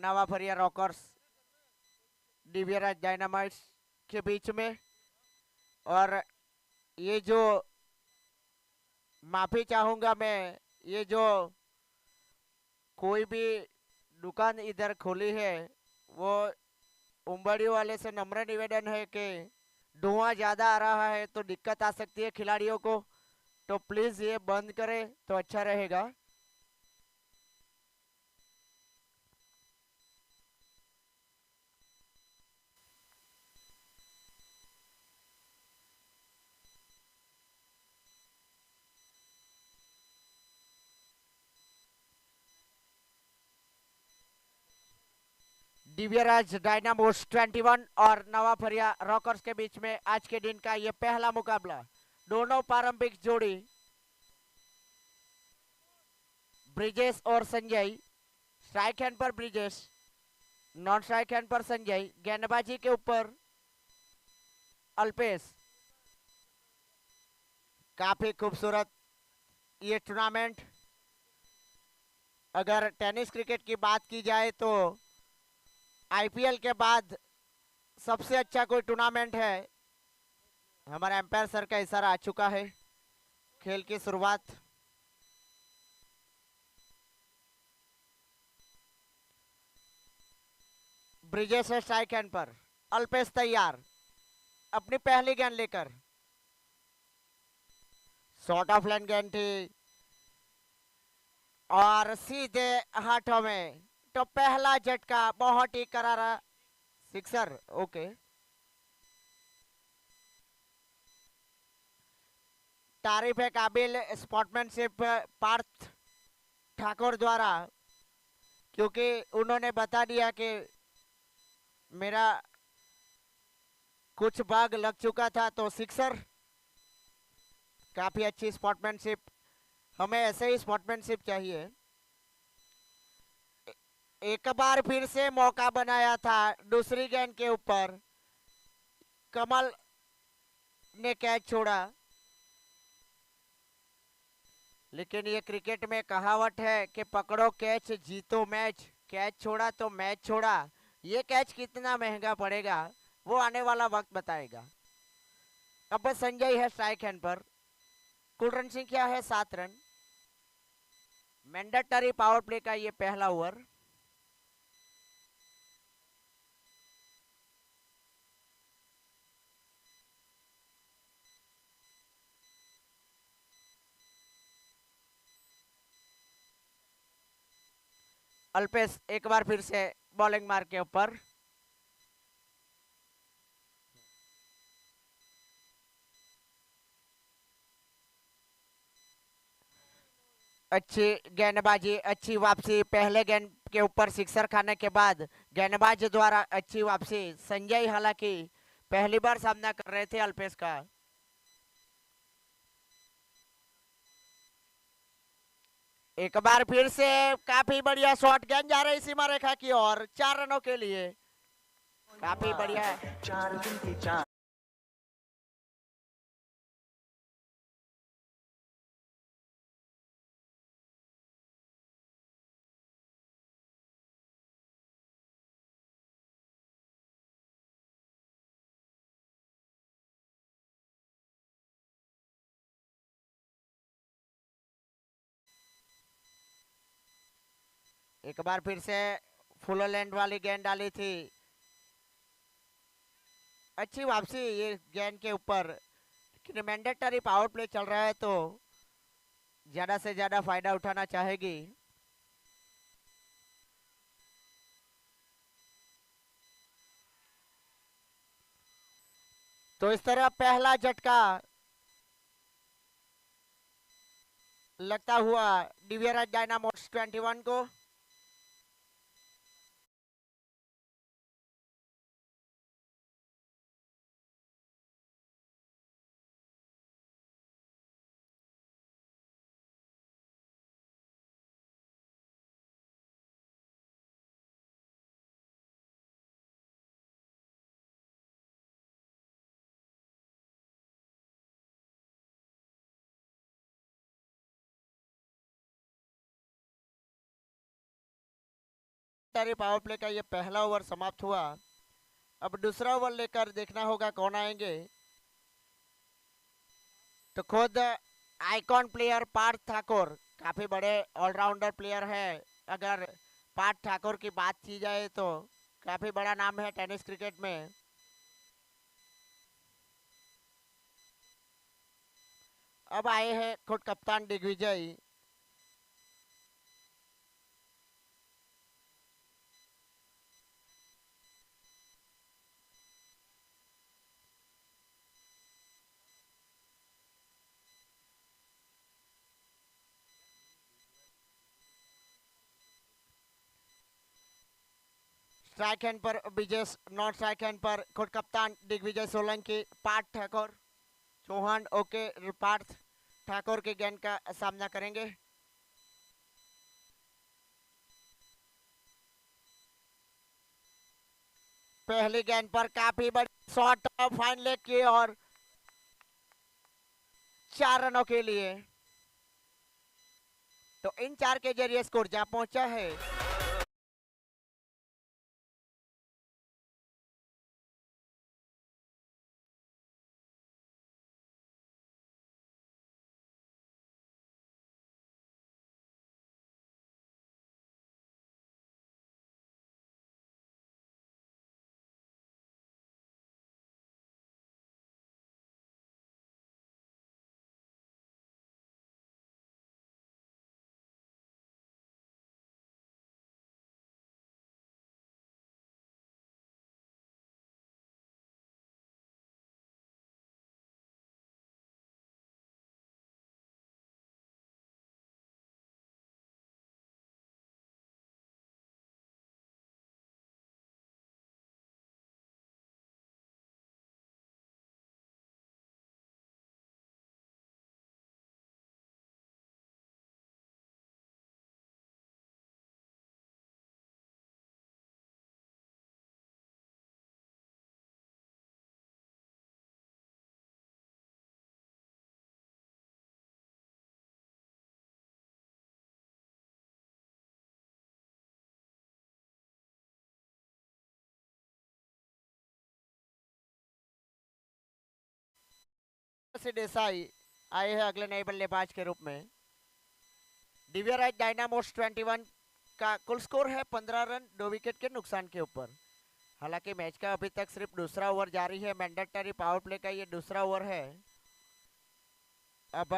नवाफरिया rockers Divyaraj dynamites के बीच में। और ये जो माफी चाहूंगा मैं, ये जो कोई भी दुकान इधर खोली है, वो उंबड़ी वाले से नम्र निवेदन है कि धुआं ज़्यादा आ रहा है तो दिक्कत आ सकती है खिलाड़ियों को, तो प्लीज़ ये बंद करें तो अच्छा रहेगा। दिव्यराज डायनामोस 21 और नवाफरिया रॉकर्स के बीच में आज के दिन का ये पहला मुकाबला। दोनों पारंपरिक जोड़ी ब्रिजेश और संजय। स्ट्राइक हैंड पर ब्रिजेश, नॉन स्ट्राइक हैंड पर संजय। गेंदबाजी के ऊपर अल्पेश। काफी खूबसूरत ये टूर्नामेंट। अगर टेनिस क्रिकेट की बात की जाए तो आईपीएल के बाद सबसे अच्छा कोई टूर्नामेंट है। हमारा एम्पायर सर का इशारा आ चुका है। खेल की शुरुआत। ब्रिजेश है स्ट्राइक हैंड पर। अल्पेश तैयार अपनी पहली गेंद लेकर। शॉर्ट ऑफ लाइन गेंद थी और सीधे हाथों में, तो पहला झटका बहुत ही करारा सिक्सर। ओके, तारीफ है काबिल स्पोर्ट्समैनशिप पार्थ ठाकुर द्वारा, क्योंकि उन्होंने बता दिया कि मेरा कुछ भाग लग चुका था तो सिक्सर। काफी अच्छी स्पोर्ट्समैनशिप, हमें ऐसे ही स्पोर्ट्समैनशिप चाहिए। एक बार फिर से मौका बनाया था दूसरी गेंद के ऊपर, कमल ने कैच छोड़ा। लेकिन ये क्रिकेट में कहावत है कि पकड़ो कैच जीतो मैच। कैच छोड़ा तो मैच छोड़ा। ये कैच कितना महंगा पड़ेगा वो आने वाला वक्त बताएगा। अब संजय है स्ट्राइक हैंड पर। कुल रन संख्या है 7 रन। मैंडेटरी पावर प्ले का ये पहला ओवर। अल्पेश एक बार फिर से बॉलिंग मार के ऊपर। अच्छी गेंदबाजी, अच्छी वापसी। पहले गेंद के ऊपर सिक्सर खाने के बाद गेंदबाज द्वारा अच्छी वापसी। संजय हालांकि पहली बार सामना कर रहे थे अल्पेश का। एक बार फिर से काफी बढ़िया शॉट, गेंद जा रही सीमा रेखा की ओर 4 रनों के लिए। काफी बढ़िया। एक बार फिर से फुल लैंड वाली गेंद डाली थी। अच्छी वापसी ये गेंद के ऊपर, लेकिन मैंडेटरी पावर प्ले चल रहा है तो ज्यादा से ज्यादा फायदा उठाना चाहेगी। तो इस तरह पहला झटका लगता हुआ दिव्यराज डायनामोस 21 को। मैंडेटरी पावर प्ले का ये पहला ओवर समाप्त हुआ। अब दूसरा ओवर लेकर देखना होगा कौन आएंगे। तो खुद आइकॉन प्लेयर पार्थ ठाकुर, काफी बड़े ऑलराउंडर प्लेयर है। अगर पार्थ ठाकुर की बात की जाए तो काफी बड़ा नाम है टेनिस क्रिकेट में। अब आए हैं खुद कप्तान दिग्विजय। स्ट्राइक हैंड पर विजय, नॉट स्ट्राइक हैंड पर खुद कप्तान दिग्विजय सोलंकी। पार्थ ठाकुर, चौहान ओके, पार्थ ठाकुर की गेंद का सामना करेंगे। पहली गेंद पर काफी बड़ी शॉट, फाइन लेग की और 4 रनों के लिए। तो इन 4 के जरिए स्कोर जा पहुंचा है। देसाई आए हैं अगले नए बल्लेबाज के रूप में। दिव्यराज डायनामोस 21 का कुल स्कोर है 15 रन 2 विकेट के नुकसान के ऊपर। हालांकि मैच का अभी तक सिर्फ दूसरा ओवर जारी है। मैंडेटरी पावर प्ले का ये दूसरा ओवर है। अब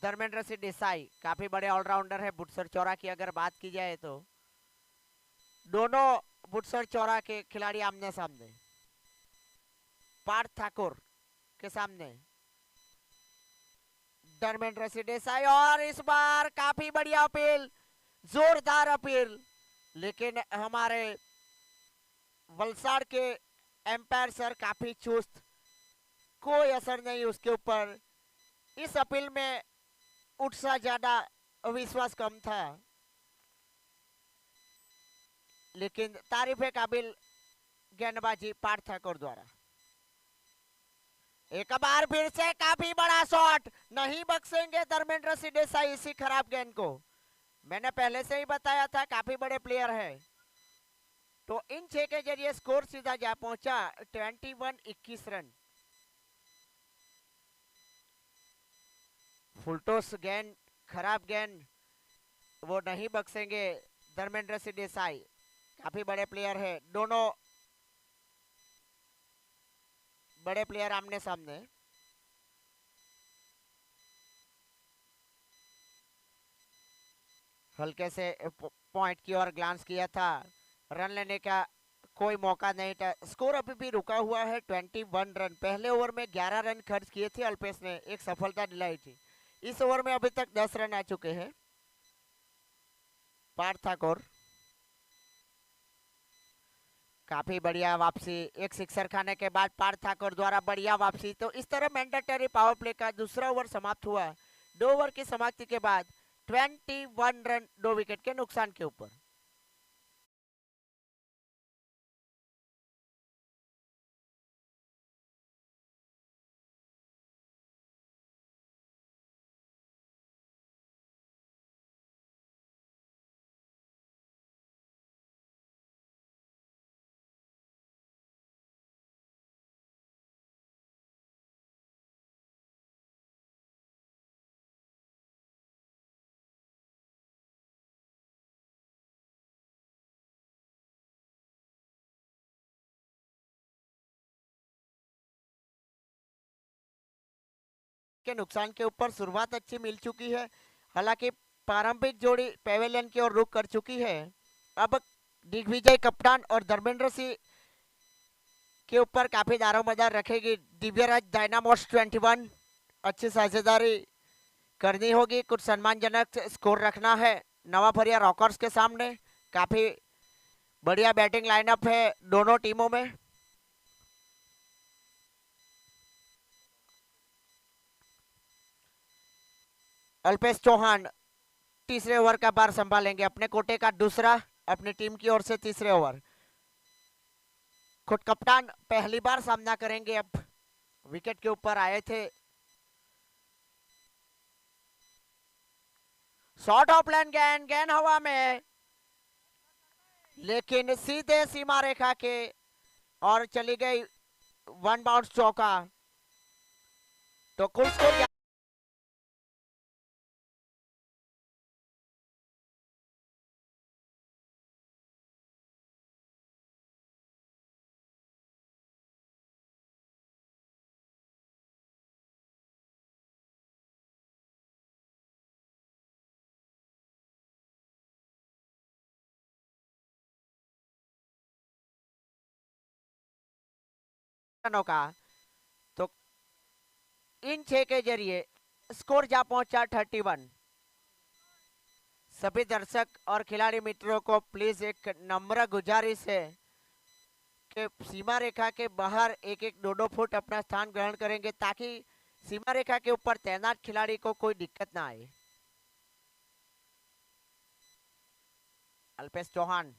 धर्मेंद्र सिंह देसाई काफी बड़े ऑलराउंडर है। बुटसर चौरा की अगर बात की जाए तो दोनों बुटसर चौरा के खिलाड़ी आमने सामने। पार्थ ठाकुर के सामने धर्मेंद्र सिंह देसाई, और इस बार काफी बढ़िया अपील, जोरदार अपील, लेकिन हमारे वलसाड़ के एम्पायर सर काफी चुस्त, कोई असर नहीं उसके ऊपर। इस अपील में उत्साह ज्यादा, विश्वास कम था, लेकिन तारीफ काबिल गेंदबाजी पार्थ ठाकुर द्वारा। एक बार फिर से काफी बड़ा शॉट, नहीं बख्शेंगे धर्मेंद्र सिंह देसाई इसी खराब गेंद को। मैंने पहले से ही बताया था काफी बड़े प्लेयर है। तो इन 6 के जरिए स्कोर सीधा जा पहुंचा 21-21 रन। फुलटोस गेंद, खराब गेंद, वो नहीं बख्शेंगे धर्मेंद्र सिंह देसाई। काफी बड़े प्लेयर है, दोनों बड़े प्लेयर आमने सामने। हल्के से पॉइंट की ओर ग्लांस किया था, रन लेने का कोई मौका नहीं था। स्कोर अभी भी रुका हुआ है 21 रन। पहले ओवर में 11 रन खर्च किए थे अल्पेश ने, एक सफलता दिलाई थी। इस ओवर में अभी तक 10 रन आ चुके हैं। पार्थ ठाकुर काफी बढ़िया वापसी, एक सिक्सर खाने के बाद पार्थ ठाकुर द्वारा बढ़िया वापसी। तो इस तरह मैंडेटरी पावर प्ले का दूसरा ओवर समाप्त हुआ। 2 ओवर की समाप्ति के बाद 21 रन 2 विकेट के नुकसान के ऊपर। के नुकसान के ऊपर शुरुआत अच्छी मिल चुकी है। हालांकि प्रारंभिक जोड़ी पेवेलियन की ओर रुख कर चुकी है। अब दिग्विजय कप्तान और धर्मेंद्र सिंह के ऊपर काफी दारोमदार रखेगी दिव्यराज डायनामोस 21। अच्छी साझेदारी करनी होगी, कुछ सम्मानजनक स्कोर रखना है नवाफरिया रॉकर्स के सामने। काफी बढ़िया बैटिंग लाइनअप है दोनों टीमों में। अल्पेश चौहान तीसरे ओवर का बार संभालेंगे, अपने कोटे का दूसरा, अपनी टीम की ओर से तीसरे ओवर। खुद कप्तान पहली बार सामना करेंगे, अब विकेट के ऊपर आए थे। शॉर्ट ऑफ लाइन गेंद, गेंद हवा में, लेकिन सीधे सीमा रेखा के और चली गई वन बाउंस चौका। तो कुल स्कोर रनों का, तो इन 6 के जरिए स्कोर जा पहुंचा 31। सभी दर्शक और खिलाड़ी मित्रों को प्लीज एक नम्र गुजारिश है कि सीमा रेखा के बाहर एक एक 2-2 फुट अपना स्थान ग्रहण करेंगे, ताकि सीमा रेखा के ऊपर तैनात खिलाड़ी को कोई दिक्कत ना आए। अल्पेश चौहान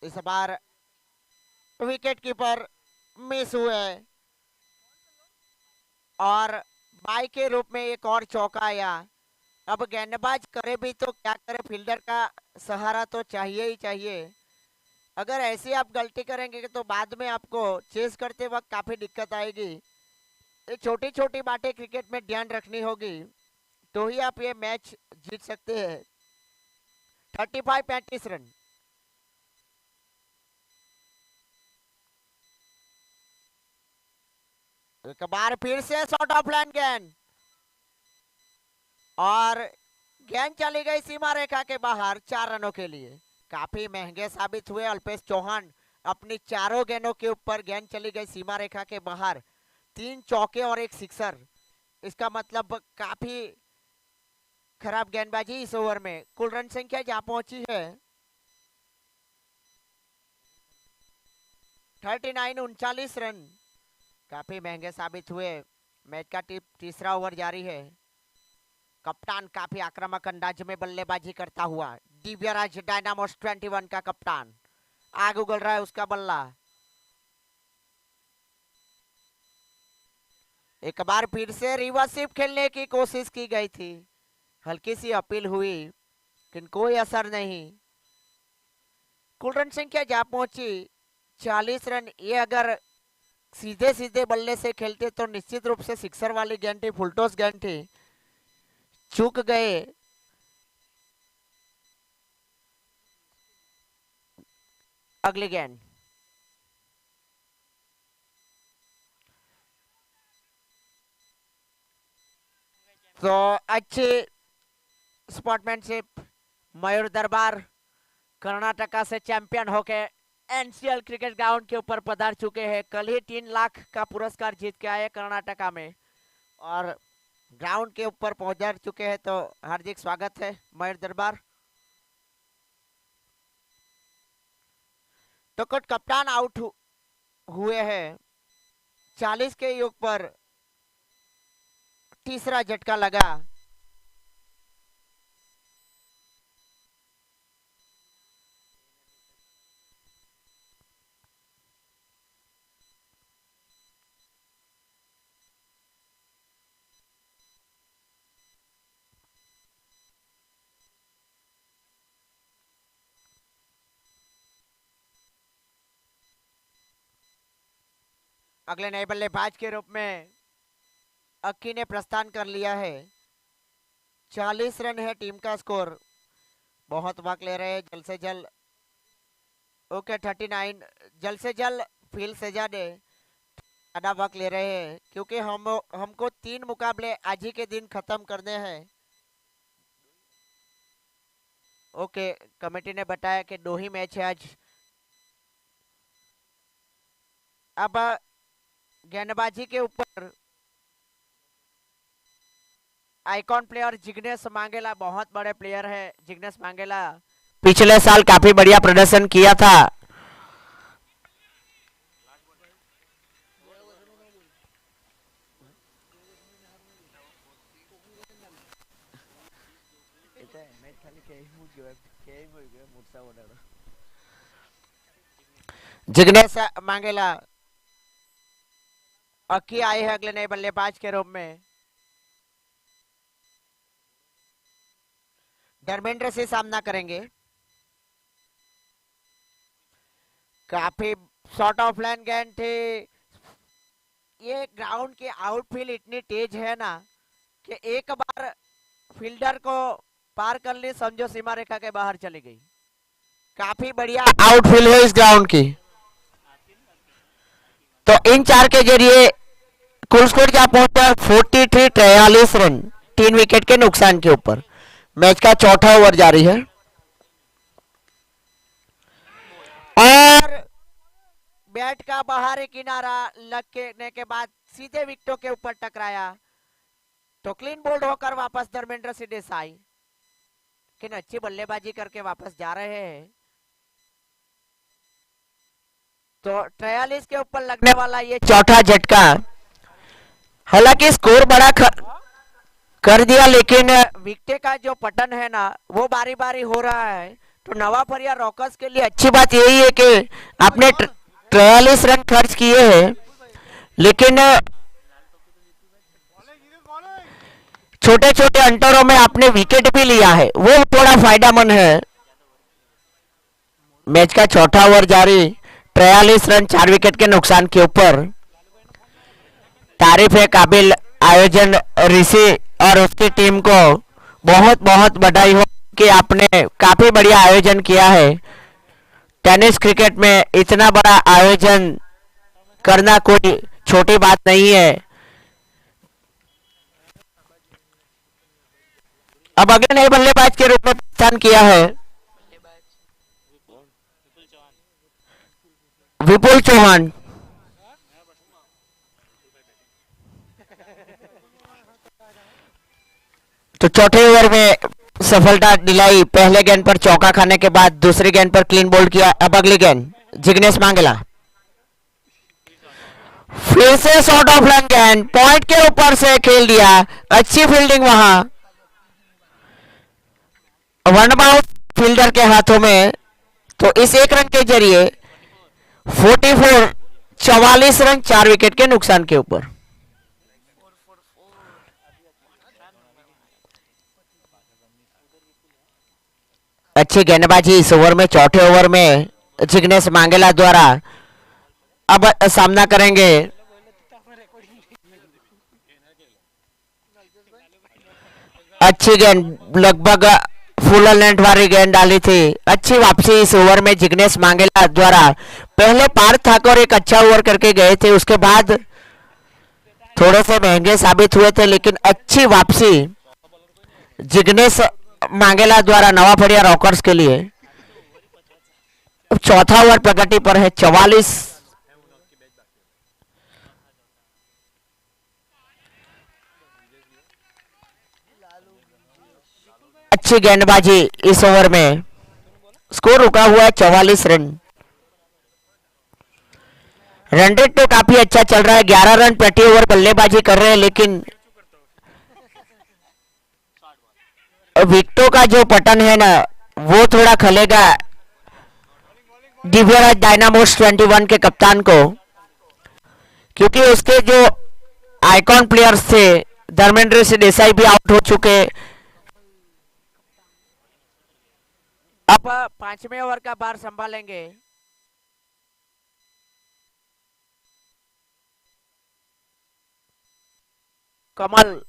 इस बार विकेट कीपर मिस हुए और बाई के रूप में एक और चौका आया। अब गेंदबाज करे भी तो क्या करे, फील्डर का सहारा तो चाहिए ही चाहिए। अगर ऐसी आप गलती करेंगे तो बाद में आपको चेस करते वक्त काफी दिक्कत आएगी। ये छोटी छोटी बातें क्रिकेट में ध्यान रखनी होगी, तो ही आप ये मैच जीत सकते हैं। 35 रन। एक बार फिर से शॉर्ट ऑफ लाइन गेंद और गेंद चली गई सीमा रेखा के बाहर 4 रनों के लिए। काफी महंगे साबित हुए अल्पेश चौहान, अपनी चारों गेंदों के ऊपर गेंद चली गई सीमा रेखा के बाहर, 3 चौके और एक सिक्सर। इसका मतलब काफी खराब गेंदबाजी इस ओवर में। कुल रन संख्या जहां पहुंची है 39, 39 रन। काफी महंगे साबित हुए। मैच का तीसरा ओवर जारी है। कप्तान काफी आक्रामक अंदाज में बल्लेबाजी करता हुआ, दिव्यराज डायनामोस 21 का कप्तान, आग उगल रहा है उसका बल्ला। एक बार फिर से रिवर्सिव खेलने की कोशिश की गई थी, हल्की सी अपील हुई लेकिन कोई असर नहीं। कुल रन संख्या जा पहुंची 40 रन। ये अगर सीधे सीधे बल्ले से खेलते तो निश्चित रूप से सिक्सर वाली गेंद थी, फुलटॉस गेंद थी, चूक गए। अगली गेंद तो अच्छी स्पोर्ट्समैनशिप। मयूर दरबार कर्नाटका से चैंपियन होके एनसीएल क्रिकेट ग्राउंड के ऊपर पधार चुके हैं। कल ही 3 लाख का पुरस्कार जीत के आए कर्नाटका में और ग्राउंड के ऊपर पहुंच चुके हैं, तो हार्दिक स्वागत है मयूर दरबार। तो कुछ कप्तान आउट हुए हैं। 40 के युग पर तीसरा झटका लगा। अगले नए बल्लेबाज के रूप में अक्की ने प्रस्थान कर लिया है। 40 रन है टीम का स्कोर। बहुत वक्त ले रहे हैं, जल्द से जल्द। ओके 39, जल्द से जल्द फील्ड सजा दे। ज्यादा वक्त ले रहे हैं क्योंकि हमको 3 मुकाबले आज ही के दिन खत्म करने हैं। ओके, कमेटी ने बताया कि 2 ही मैच है आज। अब गेंदबाजी के ऊपर आइकॉन प्लेयर जिग्नेश मांगेला बहुत बड़े प्लेयर है। जिग्नेश मांगेला पिछले साल काफी बढ़िया प्रदर्शन किया था। जिग्नेश मांगेला अक्की आए हैं अगले नए बल्लेबाज के रूप में। धर्मेंद्र से सामना करेंगे। काफी शॉर्ट ऑफ लाइन गेंद थी। ये ग्राउंड की आउटफील्ड इतनी तेज है ना कि एक बार फील्डर को पार कर ली, समझो सीमा रेखा के बाहर चली गई। काफी बढ़िया आउटफील्ड है इस ग्राउंड की। तो इन 4 के जरिए कुल स्कोर क्या पहुंचा? 43 रन 3 विकेट के नुकसान के ऊपर। मैच का चौथा ओवर जारी है और बैट का बाहरी किनारा लगने के बाद सीधे विकेटों के ऊपर टकराया। तो क्लीन बोल्ड होकर वापस धर्मेंद्र सिंह देसाई, लेकिन अच्छी बल्लेबाजी करके वापस जा रहे हैं। तो 43 के ऊपर लगने वाला ये चौथा झटका। हालांकि स्कोर बड़ा कर दिया, लेकिन विकेट का जो पतन है ना वो बारी बारी हो रहा है। तो नवाफरिया रॉकर्स के लिए अच्छी बात यही है कि आपने 43 रन खर्च किए हैं, लेकिन छोटे छोटे अंतरों में आपने विकेट भी लिया है, वो थोड़ा फायदेमंद है। मैच का चौथा ओवर जारी, 43 रन 4 विकेट के नुकसान के ऊपर। तारीफ है काबिल आयोजन ऋषि और उसकी टीम को। बहुत बहुत बधाई हो कि आपने काफी बढ़िया आयोजन किया है। टेनिस क्रिकेट में इतना बड़ा आयोजन करना कोई छोटी बात नहीं है। अब अगले नए बल्लेबाज के रूप में पहचान किया है विपुल चौहान। तो चौथे ओवर में सफलता दिलाई। पहले गेंद पर चौका खाने के बाद दूसरी गेंद पर क्लीन बोल्ड किया। अब अगली गेंद जिग्नेश मांगेला, फिर से शॉर्ट ऑफ लाइन गेंद पॉइंट के ऊपर से खेल दिया। अच्छी फील्डिंग वहां, वन बाउंड फील्डर के हाथों में। तो इस एक रन के जरिए 44 रन 4 विकेट के नुकसान के ऊपर। अच्छी गेंदबाजी इस ओवर में, चौथे ओवर में जिग्नेश मांगेला द्वारा। अब सामना करेंगे अच्छी गेंद, लगभग फुल लेंथ वाली गेंद डाली थी। अच्छी वापसी इस ओवर में जिग्नेश मांगेला द्वारा। पहले पार्थ ठाकुर एक अच्छा ओवर करके गए थे, उसके बाद थोड़े से महंगे साबित हुए थे, लेकिन अच्छी वापसी जिग्नेश मांगेला द्वारा नवाफड़िया रॉकर्स के लिए। चौथा ओवर प्रगति पर है, 44। अच्छी गेंदबाजी इस ओवर में, स्कोर रुका हुआ है 44 रन। रन रेट तो काफी अच्छा चल रहा है, 11 रन प्रति ओवर बल्लेबाजी कर रहे हैं, लेकिन विकेटों का जो पतन है ना वो थोड़ा खलेगा दिव्यराज डायनामोस 21 के कप्तान को, क्योंकि उसके जो आइकॉन प्लेयर्स थे धर्मेंद्र सिंह देसाई भी आउट हो चुके। अब 5वें ओवर का बार संभालेंगे कमल।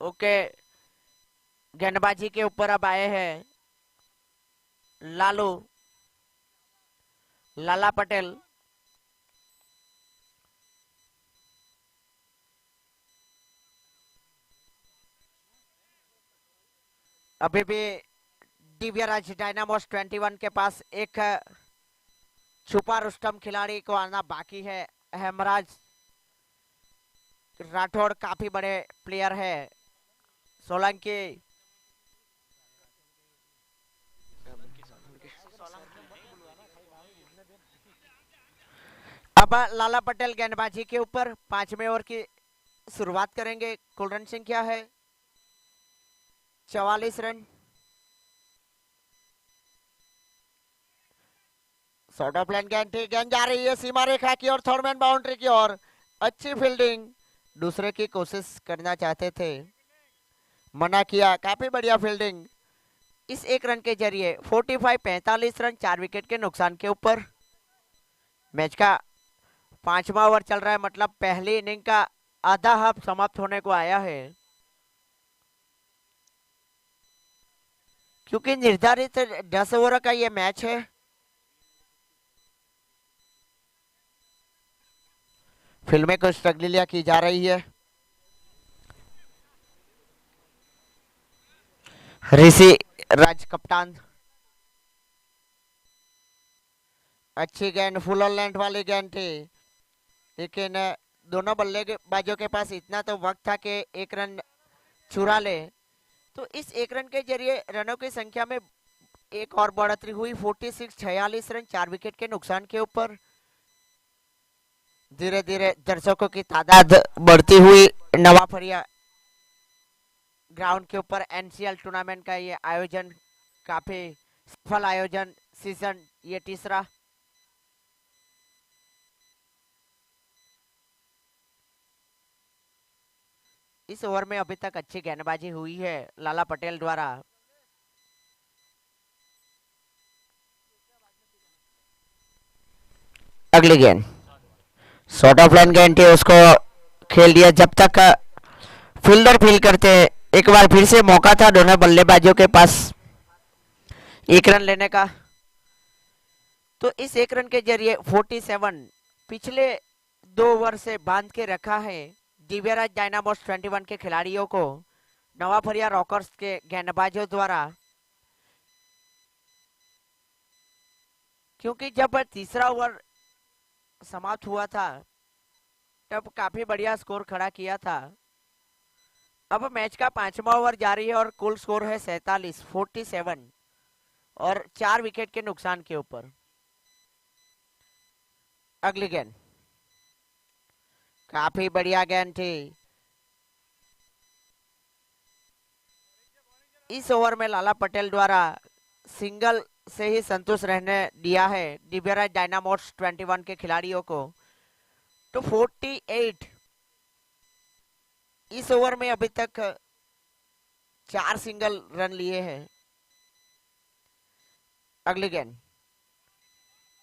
ओके, गेंदबाजी के ऊपर अब आए हैं लालू। लाला पटेल। अभी भी दिव्यराज डायनामोस 21 के पास एक छुपा रुस्तम खिलाड़ी को आना बाकी है। हेमराज राठौड़ काफी बड़े प्लेयर है। सोलंकी अब लाला पटेल गेंदबाजी के ऊपर 5वें ओवर की शुरुआत करेंगे। कुल रन संख्या है 44 रन। शॉर्ट ऑफ लाइन गेंद थी, गेंद जा रही है सीमा रेखा की और थर्डमैन बाउंड्री की ओर। अच्छी फील्डिंग, दूसरे की कोशिश करना चाहते थे, मना किया। काफी बढ़िया फील्डिंग। इस एक रन के जरिए 45 रन 4 विकेट के नुकसान के ऊपर। मैच का 5वां ओवर चल रहा है, मतलब पहली इनिंग का आधा हाफ समाप्त होने को आया है। क्योंकि निर्धारित 10 ओवर का ये मैच है। फिल्में कुछ तब्दीलियां की जा रही है। ऋषि राज कप्तान, अच्छी गेंद, फुल लेंथ वाली गेंद थी, लेकिन दोनों बल्लेबाजों के पास इतना तो वक्त था कि एक रन चुरा ले। तो इस एक रन के जरिए रनों की संख्या में एक और बढ़ोतरी हुई। 46 रन 4 विकेट के नुकसान के ऊपर। धीरे धीरे दर्शकों की तादाद बढ़ती हुई। नवाफरिया ग्राउंड के ऊपर एनसीएल टूर्नामेंट का ये आयोजन काफी सफल आयोजन, सीजन ये तीसरा। इस ओवर में अभी तक अच्छी गेंदबाजी हुई है लाला पटेल द्वारा। अगली गेंद शॉर्ट ऑफ लाइन गेंद थी, उसको खेल दिया। जब तक फील्डर फील करते, एक बार फिर से मौका था दोनों बल्लेबाजों के पास एक रन लेने का। तो इस एक रन के जरिए 47 पिछले 2 ओवर से बांध के रखा है दिव्यराज डायनामोस 21 के खिलाड़ियों को नवाफरिया रॉकर्स के गेंदबाजों द्वारा। क्योंकि जब तीसरा ओवर समाप्त हुआ था तब काफी बढ़िया स्कोर खड़ा किया था। अब मैच का 5वां ओवर जारी है और कुल स्कोर है 47 और 4 विकेट के नुकसान के ऊपर। अगली गेंद काफी बढ़िया गेंद थी। इस ओवर में लाला पटेल द्वारा सिंगल से ही संतुष्ट रहने दिया है दिव्यराज डायनामोस 21 के खिलाड़ियों को। तो 48 इस ओवर में अभी तक 4 सिंगल रन लिए हैं। अगली गेंद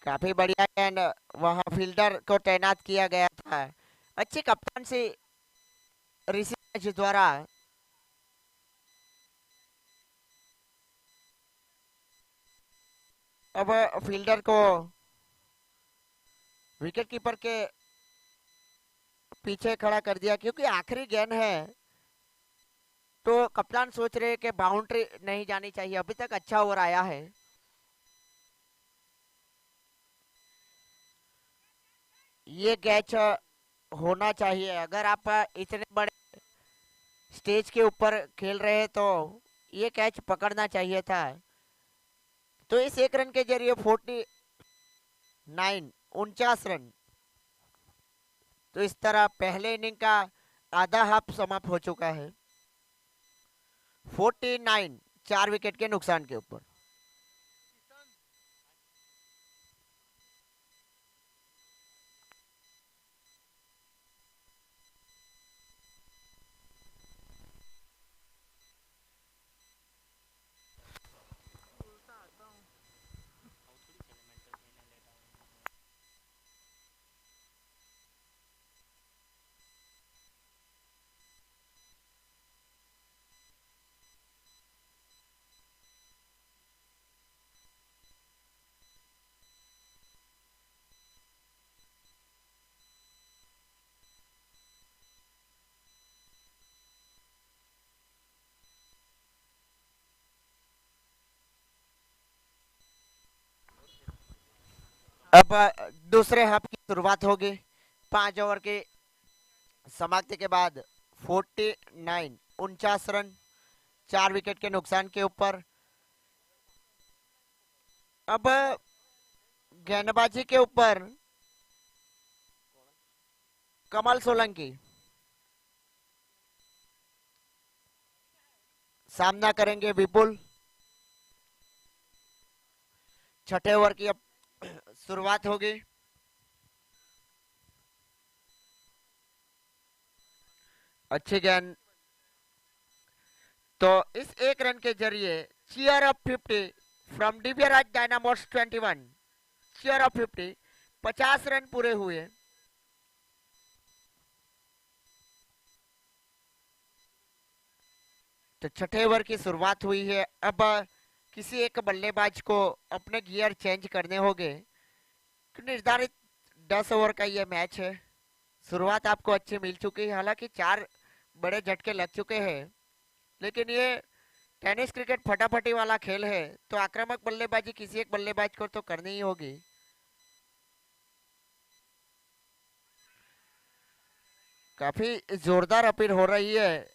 काफी बढ़िया गेंद, वहां फील्डर को तैनात किया गया था। अच्छी कप्तान से ऋषि द्वारा। अब फील्डर को विकेट कीपर के पीछे खड़ा कर दिया, क्योंकि आखिरी गेंद है। तो कप्तान सोच रहे कि बाउंड्री नहीं जानी चाहिए। अभी तक अच्छा ओवर आया है। ये कैच होना चाहिए। अगर आप इतने बड़े स्टेज के ऊपर खेल रहे हैं तो ये कैच पकड़ना चाहिए था। तो इस एक रन के जरिए 49 रन। तो इस तरह पहले इनिंग का आधा हाफ समाप्त हो चुका है। 49 4 विकेट के नुकसान के ऊपर। अब दूसरे हाफ की शुरुआत होगी। 5 ओवर के समाप्ति के बाद 49 4 विकेट के नुकसान के ऊपर। अब गेंदबाजी के ऊपर कमल सोलंकी सामना करेंगे विपुल। छठे ओवर की अब शुरुआत होगी। अच्छी गेंद, तो इस एक रन के जरिए cheer of 50 from Divyaraj Dynamos 21, cheer of 50, 50 run पूरे हुए। तो छठे ओवर की शुरुआत हुई है। अब किसी एक बल्लेबाज को अपने गियर चेंज करने होंगे। निर्धारित 10 ओवर का ये मैच है। शुरुआत आपको अच्छी मिल चुकी है, हालांकि 4 बड़े झटके लग चुके हैं, लेकिन ये टेनिस क्रिकेट फटाफटी वाला खेल है, तो आक्रामक बल्लेबाजी किसी एक बल्लेबाज को तो करनी ही होगी। काफी जोरदार अपील हो रही है,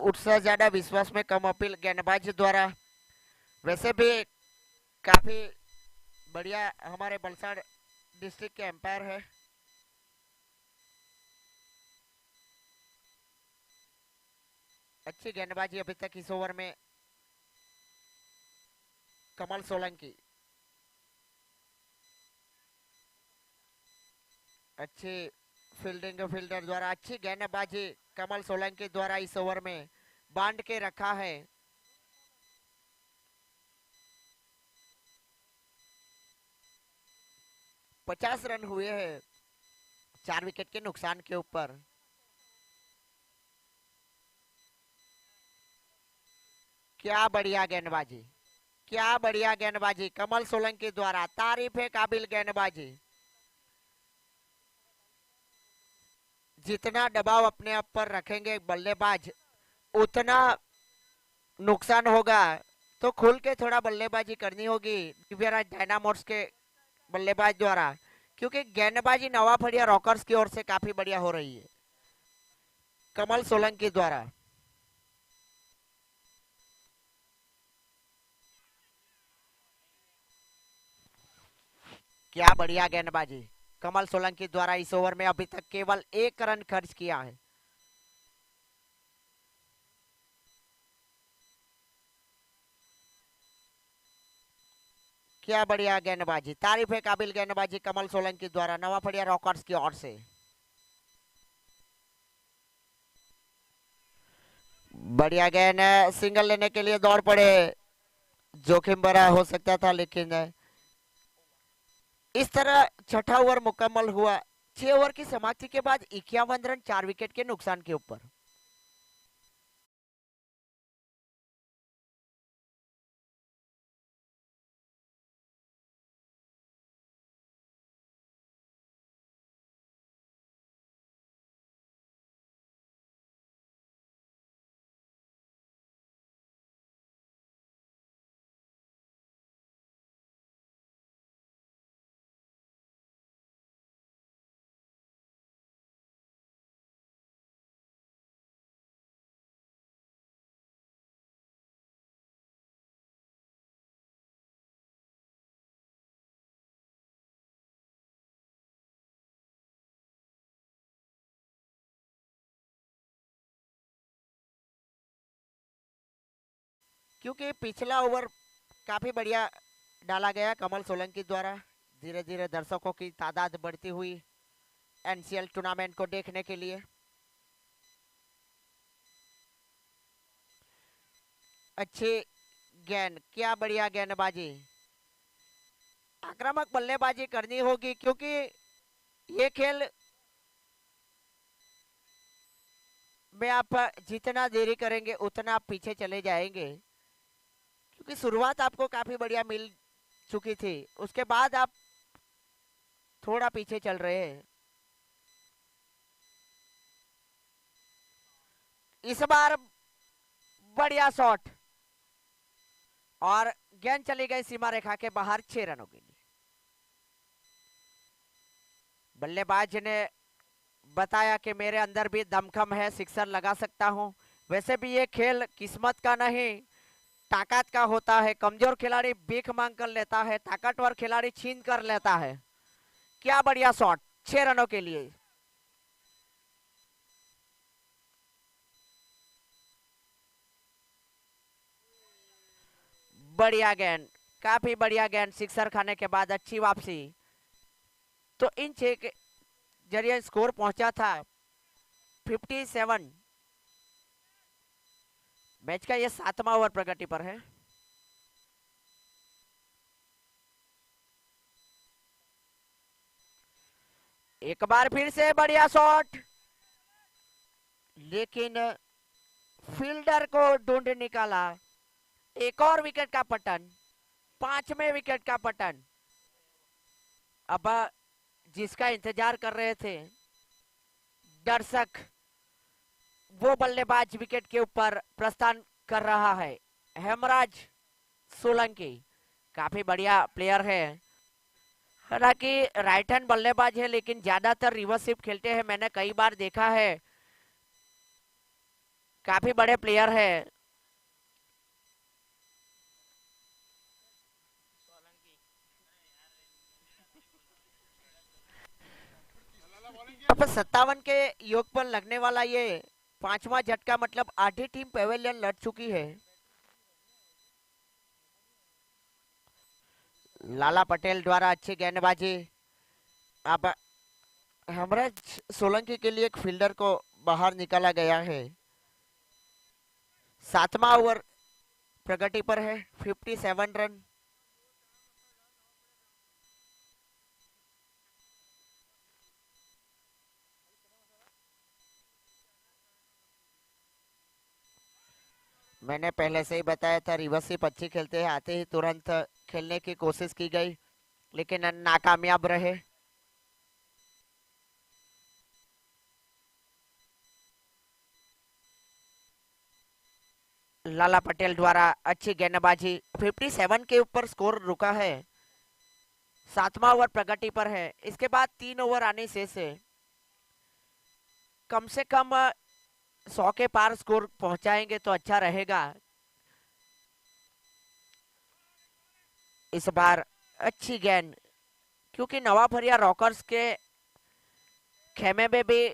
उत्साह ज्यादा विश्वास में कम अपील गेंदबाज द्वारा। वैसे भी काफी बढ़िया हमारे बलसाड़ डिस्ट्रिक्ट के एम्पायर है। अच्छी गेंदबाजी अभी तक इस ओवर में कमल सोलंकी। अच्छी फील्डिंग फील्डर द्वारा, अच्छी गेंदबाजी कमल सोलंकी द्वारा इस ओवर में बांध के रखा है। पचास रन हुए हैं 4 विकेट के नुकसान के ऊपर। क्या बढ़िया गेंदबाजी, क्या बढ़िया गेंदबाजी कमल सोलंकी द्वारा, तारीफ है काबिल गेंदबाजी। जितना दबाव अपने आप पर रखेंगे बल्लेबाज, उतना नुकसान होगा। तो खुल के थोड़ा बल्लेबाजी करनी होगी दिव्यराज डायनामोस के बल्लेबाज द्वारा, क्योंकि गेंदबाजी नवा फड़िया रॉकर्स की ओर से काफी बढ़िया हो रही है कमल सोलंकी द्वारा। क्या बढ़िया गेंदबाजी कमल सोलंकी द्वारा इस ओवर में अभी तक केवल 1 रन खर्च किया है। क्या बढ़िया गेंदबाजी, तारीफ है काबिल गेंदबाजी कमल सोलंकी द्वारा नवा फड़िया रॉकर्स की ओर से। बढ़िया गेंद, सिंगल लेने के लिए दौड़ पड़े, जोखिम भरा हो सकता था, लेकिन इस तरह छठा ओवर मुकम्मल हुआ। 6 ओवर की समाप्ति के बाद 51 रन 4 विकेट के नुकसान के ऊपर। क्योंकि पिछला ओवर काफी बढ़िया डाला गया कमल सोलंकी द्वारा, धीरे धीरे दर्शकों की तादाद बढ़ती हुई एनसीएल टूर्नामेंट को देखने के लिए। अच्छी गेंद, क्या बढ़िया गेंदबाजी, आक्रामक बल्लेबाजी करनी होगी, क्योंकि ये खेल में आप जितना देरी करेंगे उतना आप पीछे चले जाएंगे, क्योंकि शुरुआत आपको काफी बढ़िया मिल चुकी थी, उसके बाद आप थोड़ा पीछे चल रहे हैं। इस बार बढ़िया शॉट, और गेंद चली गई सीमा रेखा के बाहर 6 रनों के लिए। बल्लेबाज ने बताया कि मेरे अंदर भी दमखम है, सिक्सर लगा सकता हूं। वैसे भी ये खेल किस्मत का नहीं ताकत का होता है। कमजोर खिलाड़ी भीख मांग कर लेता है, ताकतवर खिलाड़ी छीन कर लेता है। क्या बढ़िया शॉट, 6 रनों के लिए। बढ़िया गेंद, काफी बढ़िया गेंद, सिक्सर खाने के बाद अच्छी वापसी। तो इन 6 के जरिए स्कोर पहुंचा था 57। मैच का ये 7वां ओवर प्रगति पर है। एक बार फिर से बढ़िया शॉट, लेकिन फील्डर को ढूंढ निकाला। एक और विकेट का पतन, 5वें विकेट का पतन। अब जिसका इंतजार कर रहे थे दर्शक, वो बल्लेबाज विकेट के ऊपर प्रस्थान कर रहा है। हेमराज सोलंकी काफी बढ़िया प्लेयर है, हालांकि राइट हैंड बल्लेबाज है, लेकिन ज्यादातर रिवर्स स्विप खेलते हैं। मैंने कई बार देखा है, काफी बड़े प्लेयर है। अब 57 के योग पर लगने वाला ये 5वां झटका, मतलब आधी टीम पेवेलियन लड़ चुकी है। लाला पटेल द्वारा अच्छी गेंदबाजी। अब हेमराज सोलंकी के लिए एक फील्डर को बाहर निकाला गया है। 7वां ओवर प्रगति पर है, 57 रन। मैंने पहले से ही बताया था, रिवर्सिप अच्छी खेलते हैं। आते ही तुरंत खेलने की कोशिश की गई, लेकिन नाकामयाब रहे। लाला पटेल द्वारा अच्छी गेंदबाजी। 57 के ऊपर स्कोर रुका है। 7वां ओवर प्रगति पर है। इसके बाद 3 ओवर आने से कम से कम 100 के पार स्कोर पहुंचाएंगे तो अच्छा रहेगा। इस बार अच्छी गेंद, क्योंकि नवाफरिया रॉकर्स के खेमे में भी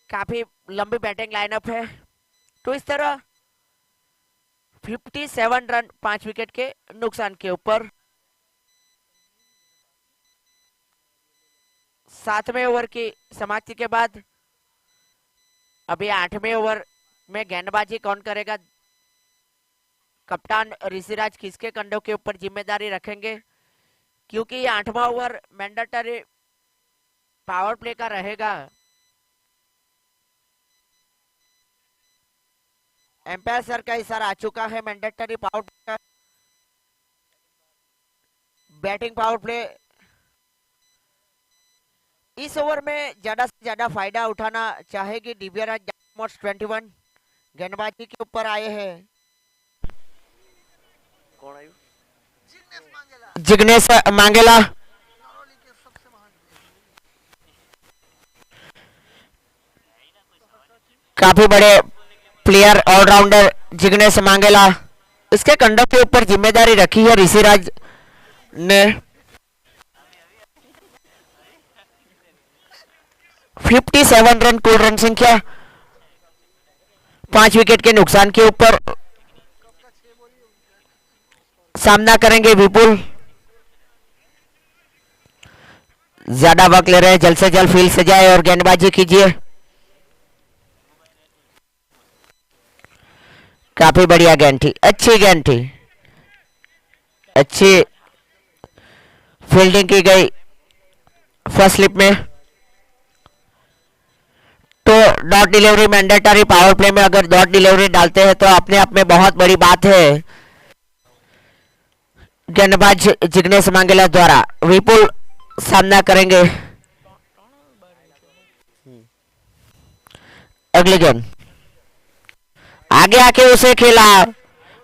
काफी लंबी बैटिंग लाइनअप है। तो इस तरह 57 रन 5 विकेट के नुकसान के ऊपर। 7वें ओवर की समाप्ति के बाद अभी 8वें ओवर में गेंदबाजी कौन करेगा? कप्तान ऋषिराज किसके कंधों के ऊपर जिम्मेदारी रखेंगे? क्योंकि ये 8वां ओवर मैंडेटरी पावर प्ले का रहेगा। एम्पायर सर का इशारा आ चुका है मैंडेटरी पावर प्ले का। बैटिंग पावर प्ले इस ओवर में ज्यादा से ज्यादा फायदा उठाना चाहेगी दिव्यराज 21। गेंदबाजी के ऊपर आए हैं। कौन आयु? जिग्नेश मांगेला। काफी बड़े प्लेयर, ऑलराउंडर जिग्नेश मांगेला। इसके कंधों के ऊपर जिम्मेदारी रखी है ऋषिराज ने। 57 रन कुल रन संख्या, 5 विकेट के नुकसान के ऊपर सामना करेंगे विपुल। ज्यादा वक्त ले रहे हैं, जल्द से जल्द फील्ड से जाए और गेंदबाजी कीजिए। काफी बढ़िया गेंद थी, अच्छी गेंद थी, अच्छी फील्डिंग की गई फर्स्ट स्लिप में। तो dot delivery mandatory power play में अगर डॉट डिलीवरी डालते हैं तो अपने आप में बहुत बड़ी बात है। गेंदबाज जिग्नेश मांगेला द्वारा विपुल सामना करेंगे। अगली गेंद आगे आके उसे खेला,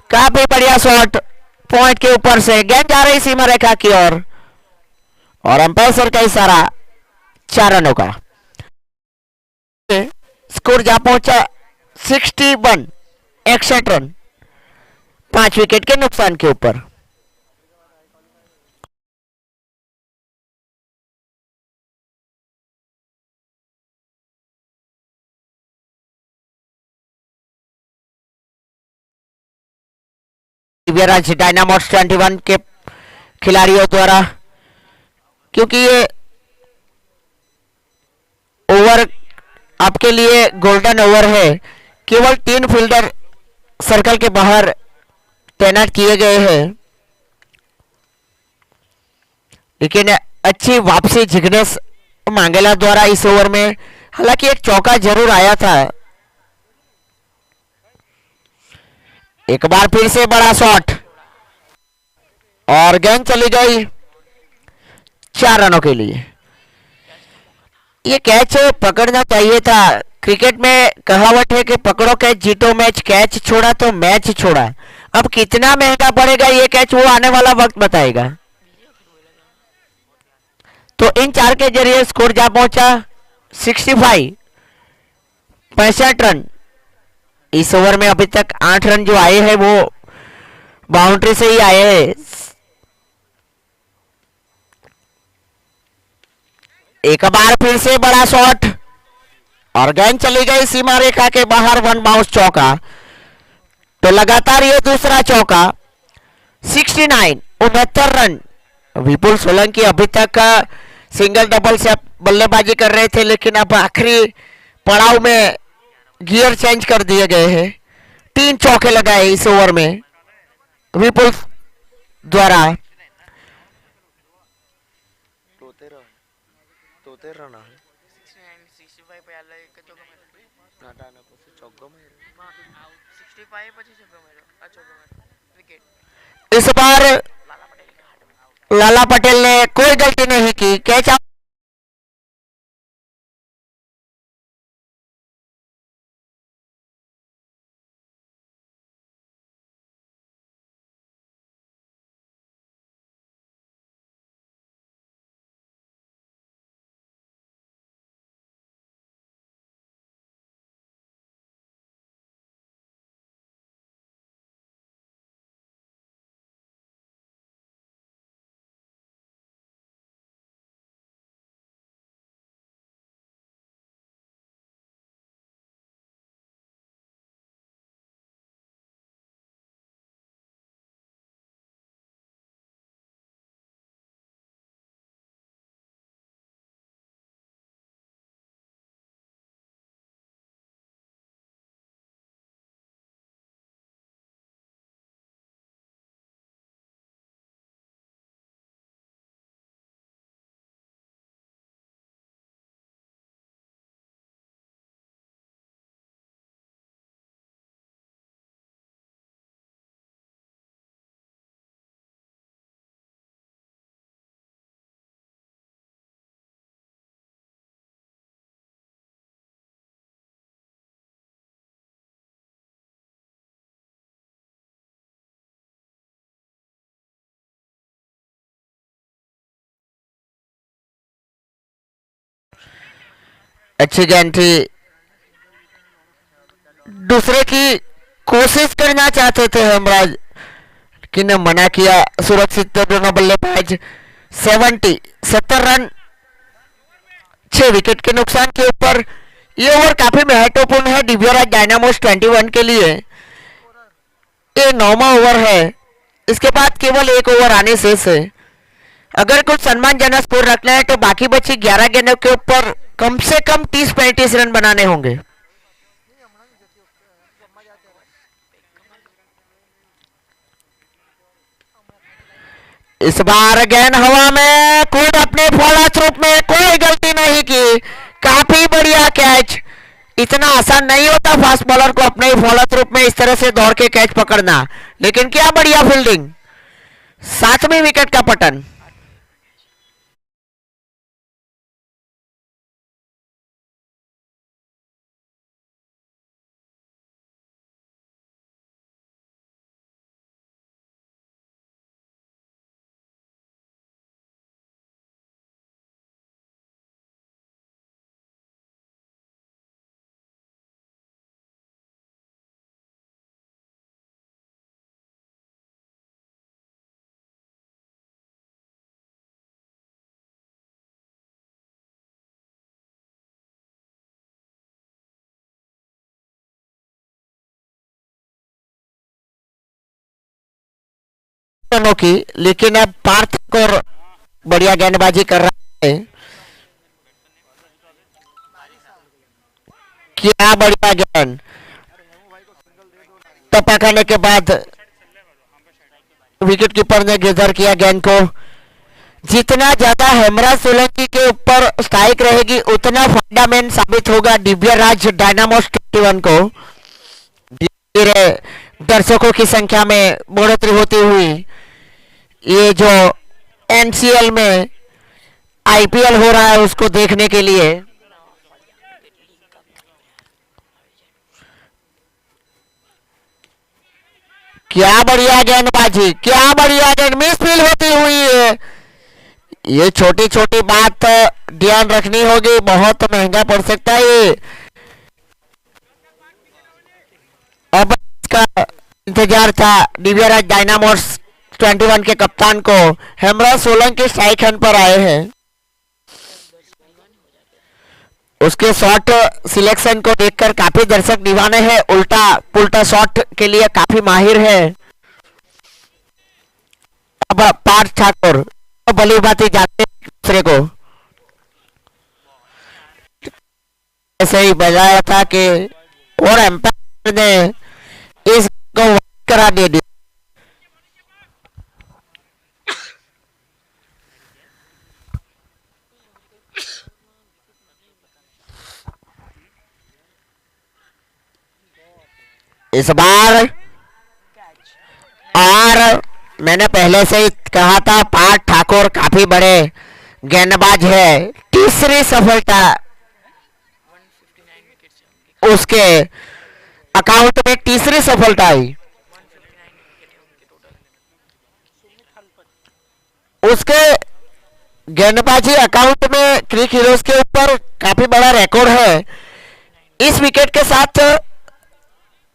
काफी बढ़िया शॉट, पॉइंट के ऊपर से गेंद जा रही सीमा रेखा की ओर और अंपायर सर का इशारा। 4 रनों का। स्कोर जा पहुंचा 61, 61 रन 5 विकेट के नुकसान के ऊपर। दिव्यराज डायनामोस 21 के खिलाड़ियों द्वारा, क्योंकि ये ओवर आपके लिए गोल्डन ओवर है, केवल 3 फील्डर सर्कल के बाहर तैनात किए गए हैं, लेकिन अच्छी वापसी जिग्नेश मांगेला द्वारा इस ओवर में, हालांकि एक चौका जरूर आया था। एक बार फिर से बड़ा शॉट और गेंद चली गई 4 रनों के लिए। ये कैच पकड़ना चाहिए था। क्रिकेट में कहावत है कि पकड़ो कैच जीतो मैच, कैच छोड़ा तो मैच छोड़ा। अब कितना महंगा पड़ेगा ये कैच, वो आने वाला वक्त बताएगा। तो इन 4 के जरिए स्कोर जा पहुंचा 65, 65 रन। इस ओवर में अभी तक 8 रन जो आए हैं वो बाउंड्री से ही आए हैं। एक बार फिर से बड़ा शॉट और गेंद चली गई सीमा रेखा के बाहर, 1 बाउंस चौका। तो लगातार ये दूसरा चौका। 69, 69 रन। विपुल सोलंकी अभी तक सिंगल डबल से बल्लेबाजी कर रहे थे, लेकिन अब आखिरी पड़ाव में गियर चेंज कर दिए गए हैं। 3 चौके लगाए इस ओवर में विपुल द्वारा। इस बार लाला पटेल ने कोई गलती नहीं की, कैच अच्छी गेंद थी। दूसरे की कोशिश करना चाहते थे हेमराज, लेकिन मना किया सुरक्षित दोनों बल्लेबाज। 70 रन 6 विकेट के नुकसान के ऊपर। ये ओवर काफी महत्वपूर्ण है दिव्यराज डायनामोस 21 के लिए। ये 9वां ओवर है, इसके बाद केवल एक ओवर आने शेष है। अगर कुछ सम्मानजनक स्कोर रखना है तो बाकी बची 11 गेंदों के ऊपर कम से कम 30-35 रन बनाने होंगे। इस बार गेंद हवा में, खुद अपने फॉलोअर्स रूप में कोई गलती नहीं की। काफी बढ़िया कैच। इतना आसान नहीं होता फास्ट बॉलर को अपने फॉलोअर्स रूप में इस तरह से दौड़ के कैच पकड़ना, लेकिन क्या बढ़िया फील्डिंग। 7वीं विकेट का पतन। रनों की, लेकिन अब पार्थ और बढ़िया गेंदबाजी कर रहा है। क्या बढ़िया गेंद, टप्पा खाने के बाद विकेट कीपर ने गेंदर किया गेंद को। जितना ज्यादा हेमराज सोलंकी के ऊपर स्ट्राइक रहेगी उतना फंडामेंट साबित होगा दिव्य राज डायनामोस 21 को। धीरे दर्शकों की संख्या में बढ़ोतरी होती हुई ये जो एनसीएल में आईपीएल हो रहा है उसको देखने के लिए क्या बढ़िया गेंदबाजी, क्या बढ़िया गेंद, मिस फील होती हुई है। ये छोटी छोटी बात ध्यान रखनी होगी, बहुत महंगा पड़ सकता है ये। अब इसका इंतजार था दिव्यराज डायनामोस 21 के कप्तान को। हेमराज सोलंकी स्ट्राइक हैंड पर आए हैं। उसके शॉट सिलेक्शन को देखकर काफी दर्शक दीवाने हैं, उल्टा पुल्टा शॉट के लिए काफी माहिर है। अब पार्थ ठाकुर बल्लेबाजी जाते दूसरे को ऐसे ही बजाया था कि और एम्पायर ने इसको करा दे दिया। इस बार और मैंने पहले से ही कहा था पार्थ ठाकुर काफी बड़े गेंदबाज है। तीसरी सफलता उसके अकाउंट में, तीसरी सफलता आई उसके गेंदबाजी अकाउंट में। क्रिक हीरोज के ऊपर काफी बड़ा रिकॉर्ड है। इस विकेट के साथ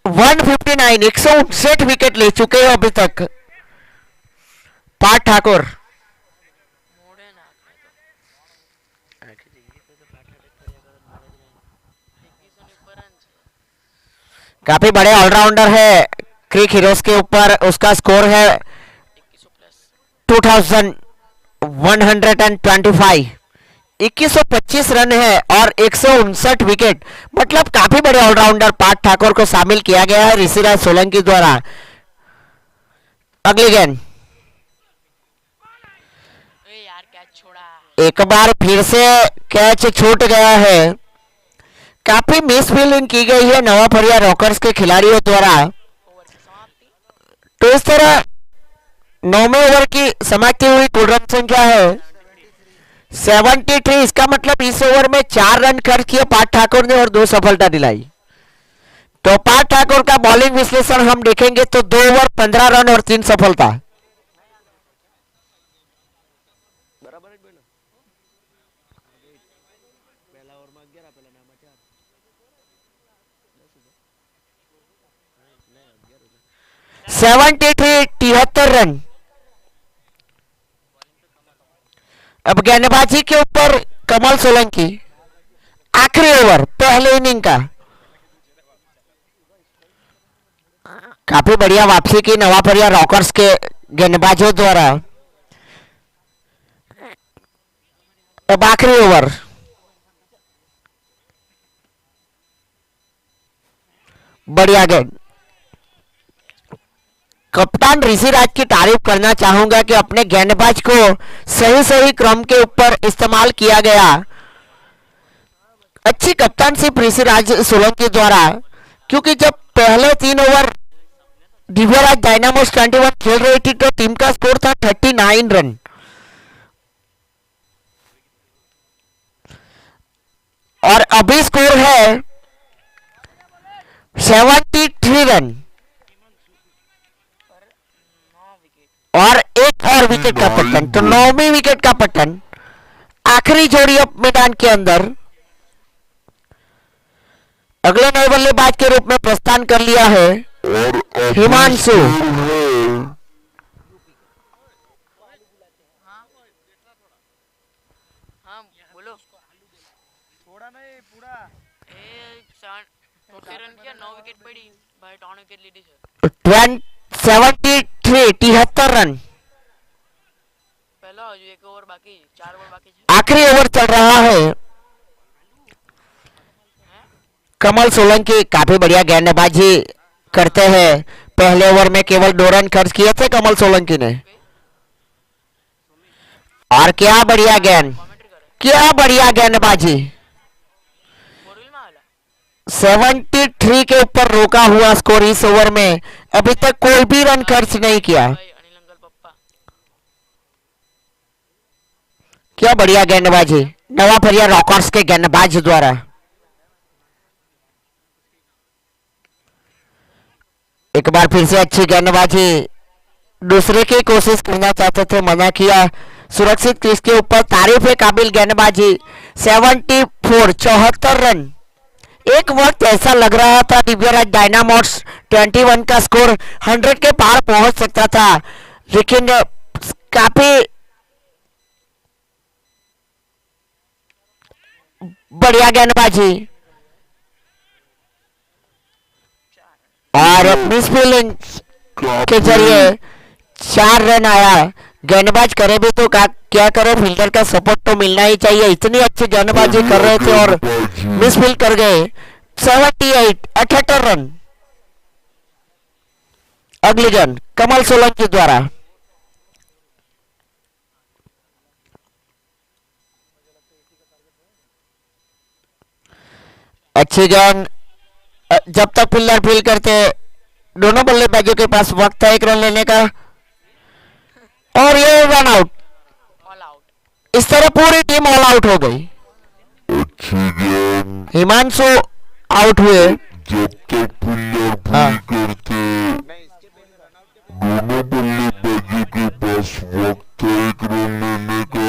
159 विकेट ले चुके हैं अभी तक पार्थ ठाकुर। काफी बड़े ऑलराउंडर है क्रिक हीरोज के ऊपर। उसका स्कोर है 2125, 2125 रन है और 159 विकेट। मतलब काफी बड़े ऑलराउंडर पार्थ ठाकुर को शामिल किया गया है ऋषिराज सोलंकी द्वारा। अगली गेंद एक बार फिर से कैच छूट गया है। काफी मिस फील्डिंग की गई है नवाफरिया रॉकर्स के खिलाड़ियों द्वारा। तो इस तरह 9वें ओवर की समाप्ति हुई। कुल रन संख्या है 73। इसका मतलब इस ओवर में 4 रन खर्च किए पार्थ ठाकुर ने और 2 सफलता दिलाई। तो पार्थ ठाकुर का बॉलिंग विश्लेषण हम देखेंगे तो 2 ओवर 15 रन और 3 सफलता। (73) 73 रन। अब गेंदबाजी के ऊपर कमल सोलंकी। आखिरी ओवर पहले इनिंग का। काफी बढ़िया वापसी की नवाफरिया रॉकर्स के गेंदबाजों द्वारा। अब आखिरी ओवर। बढ़िया गेंद। कप्तान ऋषिराज की तारीफ करना चाहूंगा कि अपने गेंदबाज को सही सही क्रम के ऊपर इस्तेमाल किया गया। अच्छी कप्तानशिप ऋषिराज सोलंकी द्वारा, क्योंकि जब पहले 3 ओवर दिव्यराज डायनामोस 21 खेल रही थी तो टीम का स्कोर था 39 रन और अभी स्कोर है 73 रन और एक और विकेट का पतन। तो 9वीं विकेट का पतन। आखिरी जोड़ी अब मैदान के अंदर। अगले नए बल्लेबाज के रूप में प्रस्थान कर लिया है हिमांशु। (73) 73 रन। आखिरी ओवर चल रहा है। कमल सोलंकी काफी बढ़िया गेंदबाजी करते हैं। पहले ओवर में केवल 2 रन खर्च किए थे कमल सोलंकी ने। और क्या बढ़िया गेंद, क्या बढ़िया गेंदबाजी। 73 के ऊपर रोका हुआ स्कोर इस ओवर में। अभी तक कोई भी रन खर्च नहीं किया। क्या बढ़िया गेंदबाजी नवाफरिया रॉकर्स के गेंदबाज द्वारा। एक बार फिर से अच्छी गेंदबाजी। दूसरे की कोशिश करना चाहते थे, मना किया। सुरक्षित क्रीज के ऊपर तारीफ है काबिल गेंदबाजी। 74 74 रन। एक वक्त ऐसा लग रहा था दिव्यराज डायनामोट्स 21 का स्कोर 100 के पार पहुंच सकता था, लेकिन काफी बढ़िया गेंदबाजी और मिस फील्डिंग के जरिए 4 रन आया। गेंदबाज करे भी तो क्या करे, फील्डर का सपोर्ट तो मिलना ही चाहिए। इतनी अच्छी गेंदबाजी कर रहे थे और मिस फील्ड कर गए। 78 रन। अगली गेंद कमल सोलंकी द्वारा। अच्छी गेंद। जब तक फील्डर फील्ड करते, दोनों बल्लेबाजों के पास वक्त है 1 रन लेने का। और ये रन आउट। इस तरह पूरी टीम ऑल आउट हो गई। हिमांशु आउट हुए। जब तक फील्डर फील्ड करते, दोनों बल्लेबाजों के पास वक्त है 1 रन लेने का।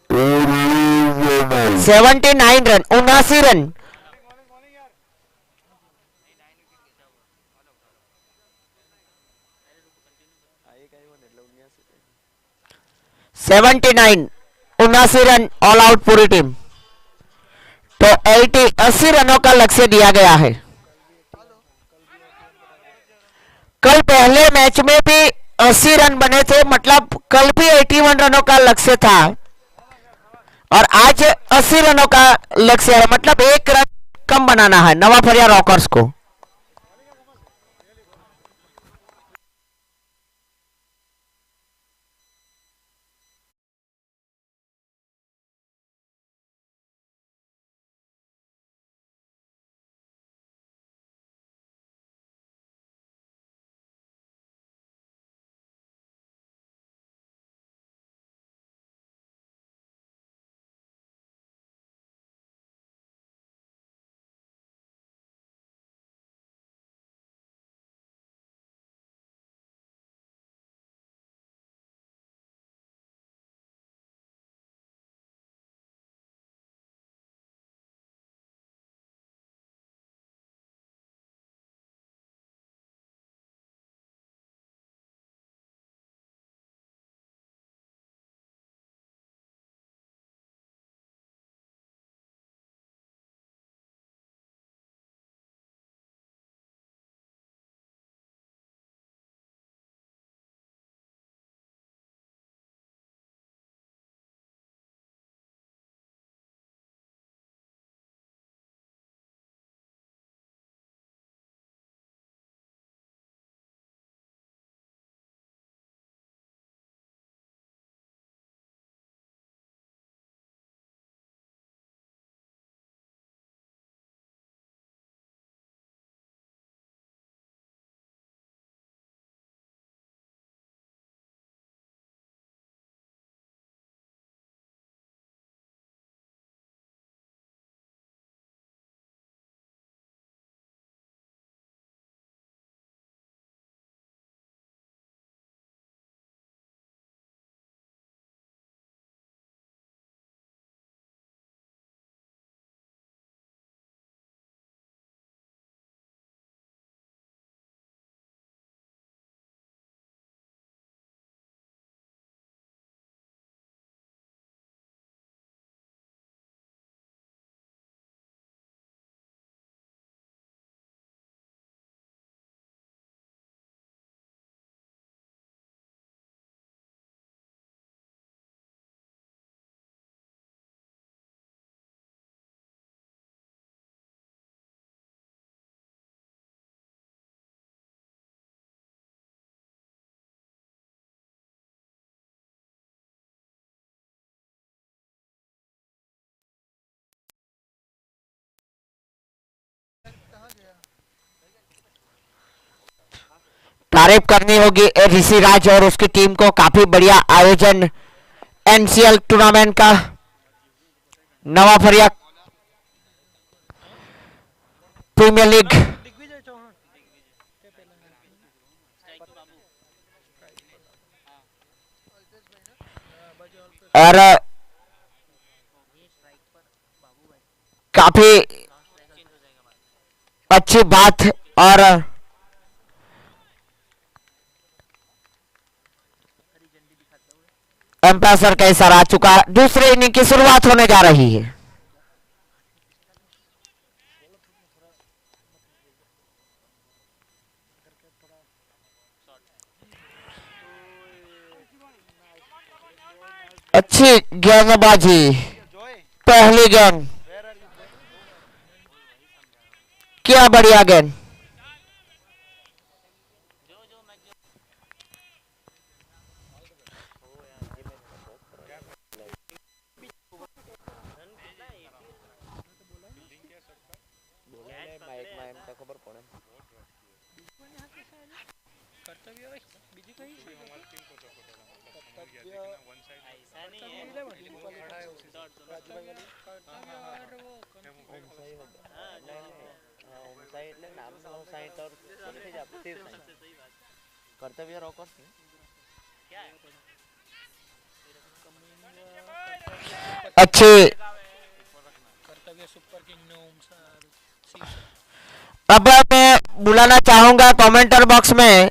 और ये run out. 79 run, 79 run. 79 79 run all out पूरी टीम। तो 80 रनों का लक्ष्य दिया गया है। कल पहले मैच में भी 80 रन बने थे, मतलब कल भी 81 रनों का लक्ष्य था और आज 80 रनों का लक्ष्य है, मतलब 1 रन कम बनाना है नवाफरिया रॉकर्स को। तारीफ करनी होगी ऋषि राज और उसकी टीम को। काफी बढ़िया आयोजन एनसीएल टूर्नामेंट का। नवा फरिया प्रीमियर लीग और काफी अच्छी बात। और एम्पायर सर का इशारा आ चुका है। दूसरे इनिंग की शुरुआत होने जा रही है। अच्छी गेंदबाजी, पहली गेंद, क्या बढ़िया गेंद। कर्तव्य रॉकर्स अच्छे। अब मैं बुलाना चाहूंगा कमेंटर बॉक्स में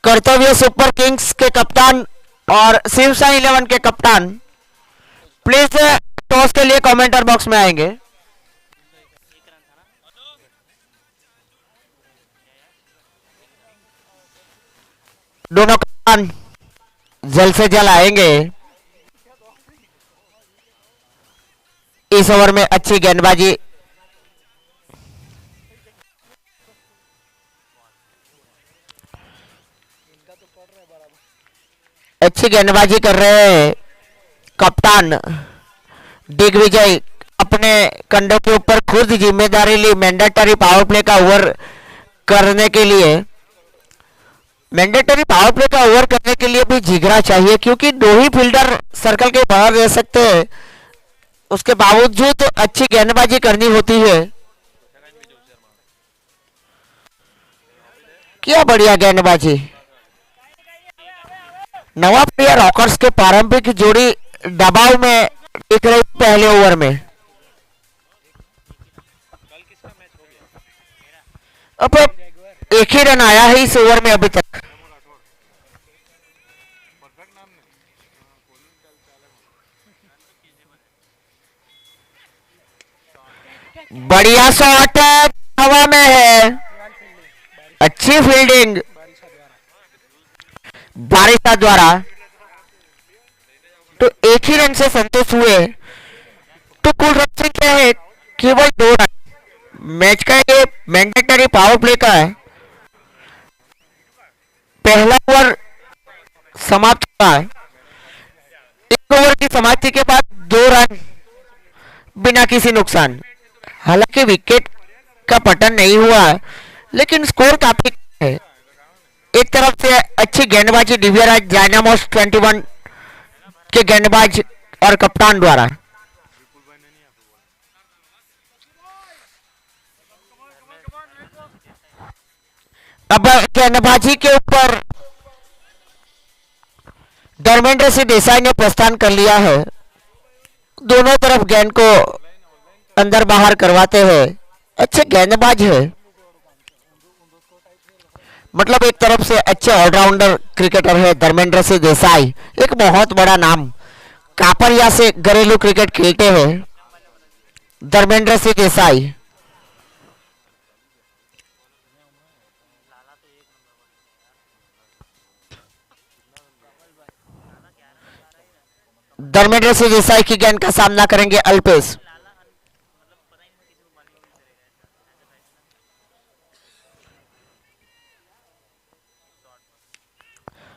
कर्तव्य सुपर किंग्स के कप्तान और शिव साई 11 के कप्तान। प्लीज टॉस के लिए कमेंटर बॉक्स में आएंगे। दोनों कप्तान जल्द से जल्द आएंगे। इस ओवर में अच्छी गेंदबाजी, अच्छी गेंदबाजी कर रहे हैं कप्तान दिग्विजय। अपने कंधों के ऊपर खुद जिम्मेदारी ली मैंडेटरी पावर प्ले का ओवर करने के लिए। मैंडेटरी पावर प्ले का ओवर करने के लिए भी जिगरा चाहिए, क्योंकि दो ही फील्डर सर्कल के बाहर रह सकते हैं। उसके बावजूद अच्छी गेंदबाजी करनी होती है। क्या बढ़िया गेंदबाजी। नवाब प्रिया रॉकर्स के प्रारंभिक जोड़ी दबाव में दिख रही पहले ओवर में। अब एक ही रन आया है इस ओवर में अभी तक। बढ़िया शॉट हवा में है, अच्छी फील्डिंग बारिशा द्वारा। तो एक ही रन से संतुष्ट हुए। तो कुल रन संख्या है केवल 2 रन। मैच का ये मैंडेटरी पावर प्ले का है। पहला ओवर समाप्त हुआ है। एक ओवर की समाप्ति के बाद 2 रन बिना किसी नुकसान। हालांकि विकेट का पतन नहीं हुआ है, लेकिन स्कोर काफी है। एक तरफ से अच्छी गेंदबाजी दिव्यराज डायनामोस 21 के गेंदबाज और कप्तान द्वारा। अब गेंदबाजी के ऊपर धर्मेंद्र सिंह देसाई ने प्रस्थान कर लिया है। दोनों तरफ गेंद को अंदर बाहर करवाते हैं। अच्छे गेंदबाज है, मतलब एक तरफ से अच्छे ऑलराउंडर क्रिकेटर है धर्मेंद्र सिंह देसाई। एक बहुत बड़ा नाम, कापरिया से घरेलू क्रिकेट खेलते हैं धर्मेंद्र सिंह देसाई। धर्मेंद्र सिंह देसाई की गेंद का सामना करेंगे अल्पेश।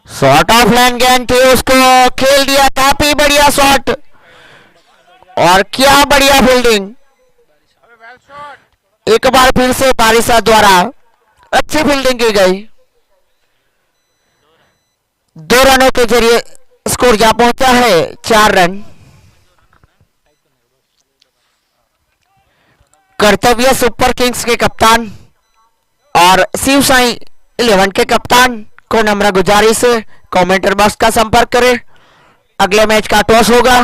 शॉट ऑफ लाइन गेंद थी, उसको खेल दिया। काफी बढ़िया शॉट और क्या बढ़िया फील्डिंग। एक बार फिर से बारिशा द्वारा अच्छी फील्डिंग की गई। 2 रनों के जरिए स्कोर जा पहुंचा है 4 रन। कर्तव्य सुपर किंग्स के कप्तान और शिव साई 11 के कप्तान को नम्र गुजारिश है कमेंटर बॉक्स का संपर्क करें। अगले मैच का टॉस होगा।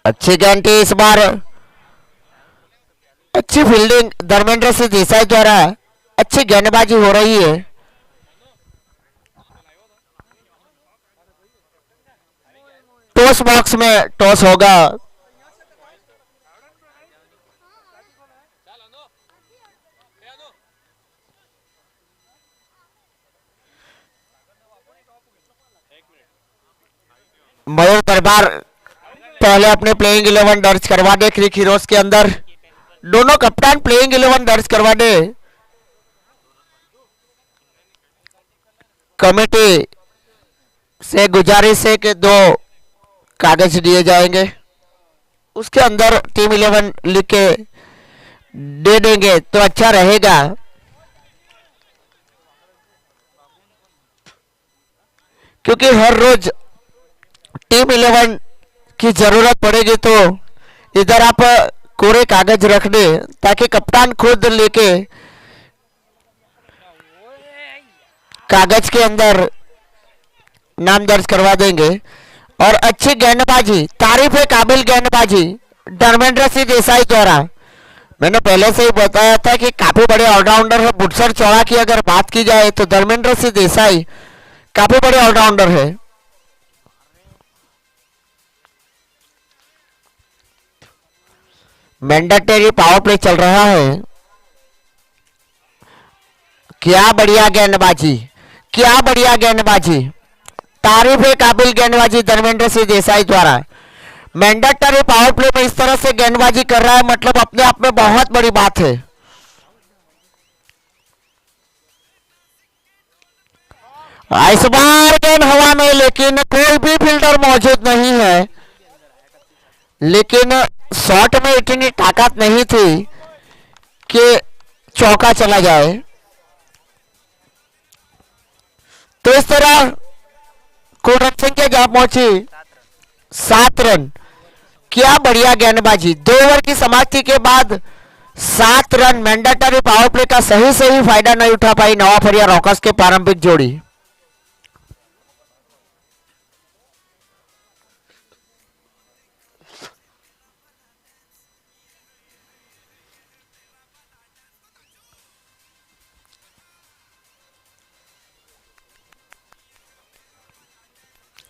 अच्छी गेंद इस बार, अच्छी फील्डिंग धर्मेंद्र सिंह देसाई द्वारा, अच्छी गेंदबाजी हो रही है। टॉस बॉक्स में टॉस होगा। मयूर दरबार पहले अपने प्लेइंग 11 दर्ज करवा दे क्रिक हीरोज के अंदर। दोनों कप्तान प्लेइंग 11 दर्ज करवा दे। कमेटी से गुजारिश है कि 2 कागज दिए जाएंगे, उसके अंदर टीम 11 लिख के दे देंगे तो अच्छा रहेगा। क्योंकि हर रोज टीम 11 की जरूरत पड़ेगी तो इधर आप कोरे कागज रख दे ताकि कप्तान खुद लेके कागज के अंदर नाम दर्ज करवा देंगे। और अच्छी गेंदबाजी, तारीफ है काबिल गेंदबाजी धर्मेंद्र सिंह देसाई द्वारा। मैंने पहले से ही बताया था कि काफी बड़े ऑलराउंडर है। बुटसर चौड़ा की अगर बात की जाए तो धर्मेंद्र सिंह देसाई काफी बड़े ऑलराउंडर है। मैंडेटरी पावर प्ले चल रहा है। क्या बढ़िया गेंदबाजी, क्या बढ़िया गेंदबाजी, तारीफ है काबिल गेंदबाजी धर्मेंद्र सिंह देसाई द्वारा। मैंडेटरी पावर प्ले में इस तरह से गेंदबाजी कर रहा है मतलब अपने आप में बहुत बड़ी बात है। इस बार गेंद हवा में लेकिन कोई भी फील्डर मौजूद नहीं है। लेकिन शॉट में इतनी ताकत नहीं थी कि चौका चला जाए। तो इस तरह कुल रन संख्या जहां पहुंची 7 रन। क्या बढ़िया गेंदबाजी, 2 ओवर की समाप्ति के बाद 7 रन। मैंडेटरी पावर प्ले का सही फायदा नहीं उठा पाई नवा फरिया रॉकर्स के प्रारंभिक जोड़ी।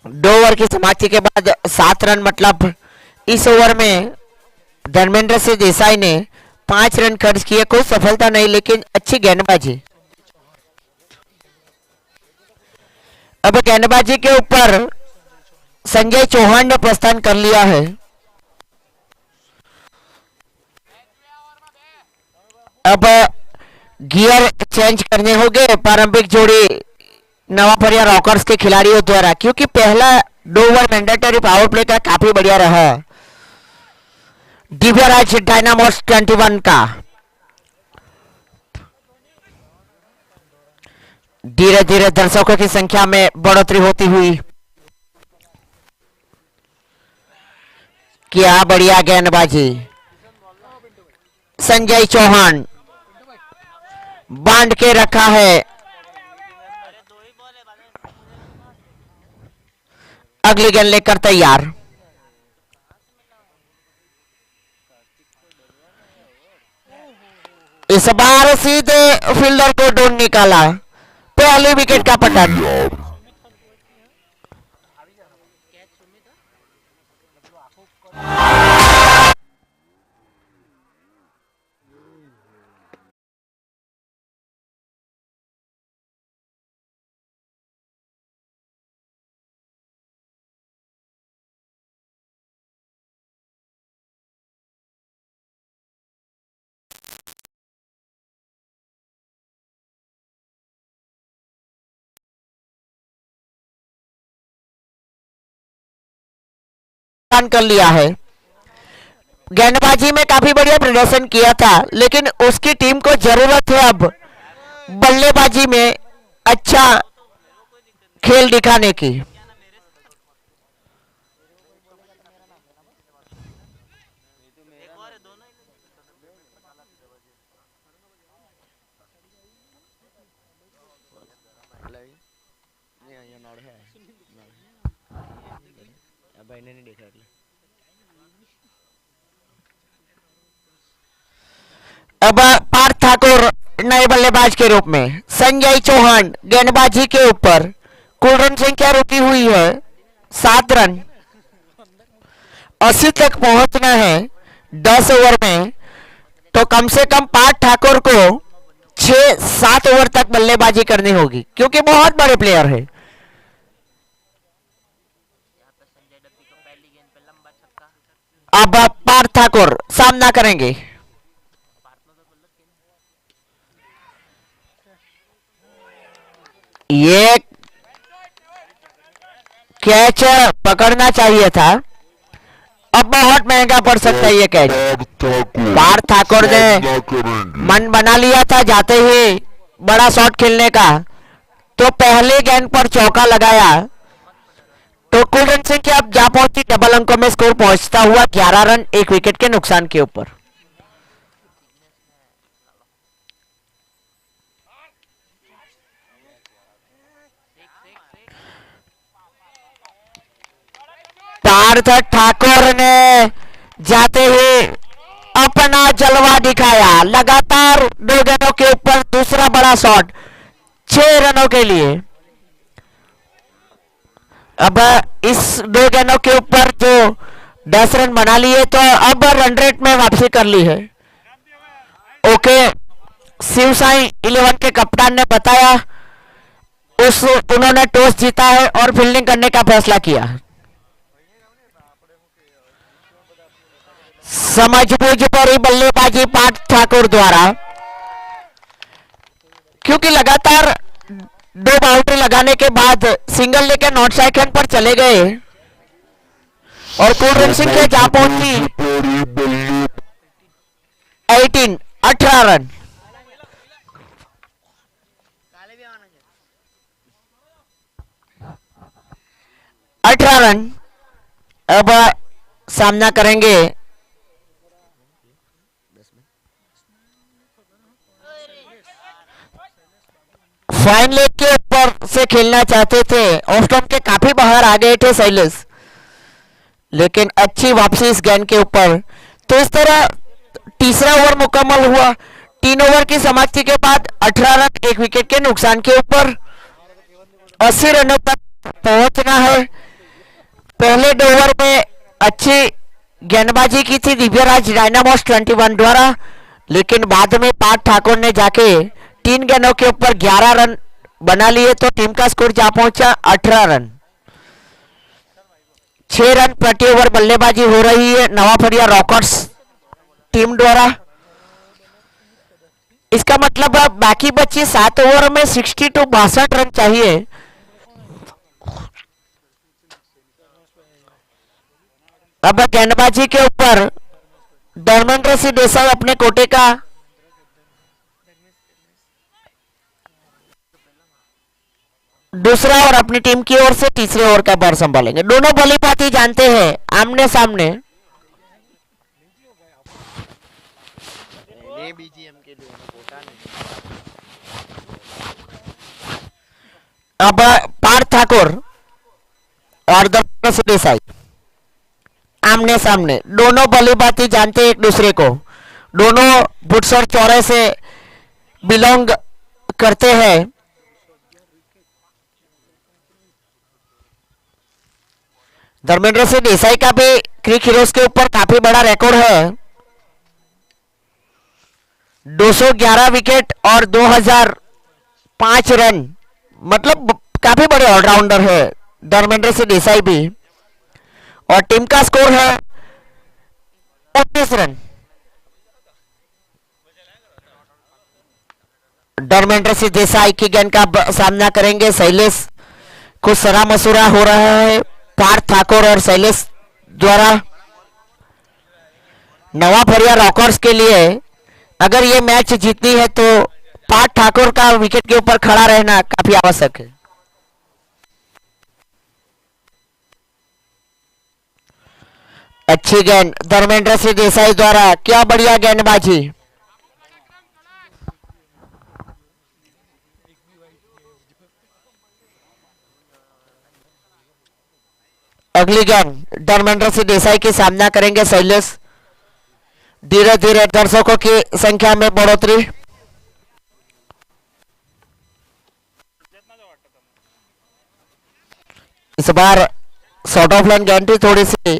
दो ओवर की समाप्ति के बाद 7 रन मतलब इस ओवर में धर्मेंद्र सिंह देसाई ने 5 रन खर्च किए। कोई सफलता नहीं लेकिन अच्छी गेंदबाजी। अब गेंदबाजी के ऊपर संजय चौहान ने प्रस्थान कर लिया है। अब गियर चेंज करने होंगे प्रारंभिक जोड़ी नवाफरिया रॉकर्स के खिलाड़ियों द्वारा, क्योंकि पहला 2 ओवर मैंडेटरी पावर प्ले का काफी बढ़िया रहा दिव्यराज डायनामोस 21 का। धीरे धीरे दर्शकों की संख्या में बढ़ोतरी होती हुई। क्या बढ़िया गेंदबाजी, संजय चौहान बांध के रखा है। अगली गेंद लेकर तैयार। इस बार सीधे फील्डर को ढूंढ निकाला। पहली विकेट का पतन। कर लिया है। गेंदबाजी में काफी बढ़िया प्रदर्शन किया था, लेकिन उसकी टीम को जरूरत है अब बल्लेबाजी में अच्छा खेल दिखाने की। अब पार्थ ठाकुर नए बल्लेबाज के रूप में, संजय चौहान गेंदबाजी के ऊपर। कुल रन संख्या रुकी हुई है 7 रन। 80 तक पहुंचना है 10 ओवर में, तो कम से कम पार्थ ठाकुर को 6-7 ओवर तक बल्लेबाजी करनी होगी, क्योंकि बहुत बड़े प्लेयर है। अब पार्थ ठाकुर सामना करेंगे। ये कैच पकड़ना चाहिए था, अब बहुत महंगा पड़ सकता है ये कैच। पार्थ ठाकुर ने मन बना लिया था जाते ही बड़ा शॉट खेलने का, तो पहले गेंद पर चौका लगाया, तो कुल रन संख्या अब जा पहुंची डबल अंकों में, स्कोर पहुंचता हुआ 11 रन 1 विकेट के नुकसान के ऊपर। पार्थ ठाकुर ने जाते ही अपना जलवा दिखाया, लगातार 2 गेंदों के ऊपर दूसरा बड़ा शॉट 6 रनों के लिए। अब इस 2 गेंदों के ऊपर जो 10 रन बना लिए, तो अब रन रेट में वापसी कर ली है। ओके, शिव साई 11 के कप्तान ने बताया उन्होंने टॉस जीता है और फील्डिंग करने का फैसला किया। समझबूझ पर ही बल्लेबाजी पार्थ ठाकुर द्वारा, क्योंकि लगातार 2 बाउंड्री लगाने के बाद सिंगल लेकर नॉट स्ट्राइक रन पर चले गए और कुल रन संख्या जा पहुंची 18 रन। अब सामना करेंगे फाइन लेग के ऊपर से खेलना चाहते थे, ऑफ स्टंप के काफी बाहर आ गए थे शैलेश, लेकिन अच्छी वापसी इस गेंद के ऊपर। तो इस तरह तीसरा ओवर मुकम्मल हुआ। 3 ओवर की समाप्ति के बाद 18 रन 1 विकेट के नुकसान के ऊपर 80 रनों तक पहुंचना है। पहले 2 ओवर में अच्छी गेंदबाजी की थी दिव्यराज डायनामोस 21 द्वारा, लेकिन बाद में पार्थ ठाकुर ने जाके 3 गेंदों के ऊपर 11 रन बना लिए, तो टीम का स्कोर जा पहुंचा 18 रन। 6 रन प्रति ओवर बल्लेबाजी हो रही है नवाफरिया रॉकर्स टीम द्वारा। इसका मतलब अब बाकी बची 7 ओवर में 62 रन चाहिए। अब गेंदबाजी के ऊपर धर्मेंद्र सिंह देसाई अपने कोटे का दूसरा और अपनी टीम की ओर से तीसरे ओवर का भार संभालेंगे। दोनों बल्लेबाजी जानते हैं आमने सामने। अब पार्थ ठाकुर और धर्मेंद्र सिंह देसाई आमने सामने, दोनों बल्लेबाजी जानते हैं एक दूसरे को, दोनों बुटसर चौरे से बिलोंग करते हैं। धर्मेंद्र सिंह देसाई का भी क्रिक हीरोज के ऊपर काफी बड़ा रिकॉर्ड है, 211 विकेट और 2005 रन, मतलब काफी बड़े ऑलराउंडर है धर्मेंद्र सिंह देसाई भी। और टीम का स्कोर है 19 रन। धर्मेंद्र सिंह देसाई की गेंद का सामना करेंगे शैलेश। कुछ सरा मसूरा हो रहा है पार्थ ठाकुर और शैलेश द्वारा। नवाफरिया रॉकर्स के लिए अगर ये मैच जीतनी है तो पार्थ ठाकुर का विकेट के ऊपर खड़ा रहना काफी आवश्यक है। अच्छी गेंद धर्मेंद्र सिंह देसाई द्वारा, क्या बढ़िया गेंदबाजी। अगली गेंद धर्मेंद्र सिंह देसाई की सामना करेंगे शैलेश। धीरे धीरे दर्शकों की संख्या में बढ़ोतरी। इस बार शॉर्ट ऑफ लाइन गेंद थी थोड़ी सी,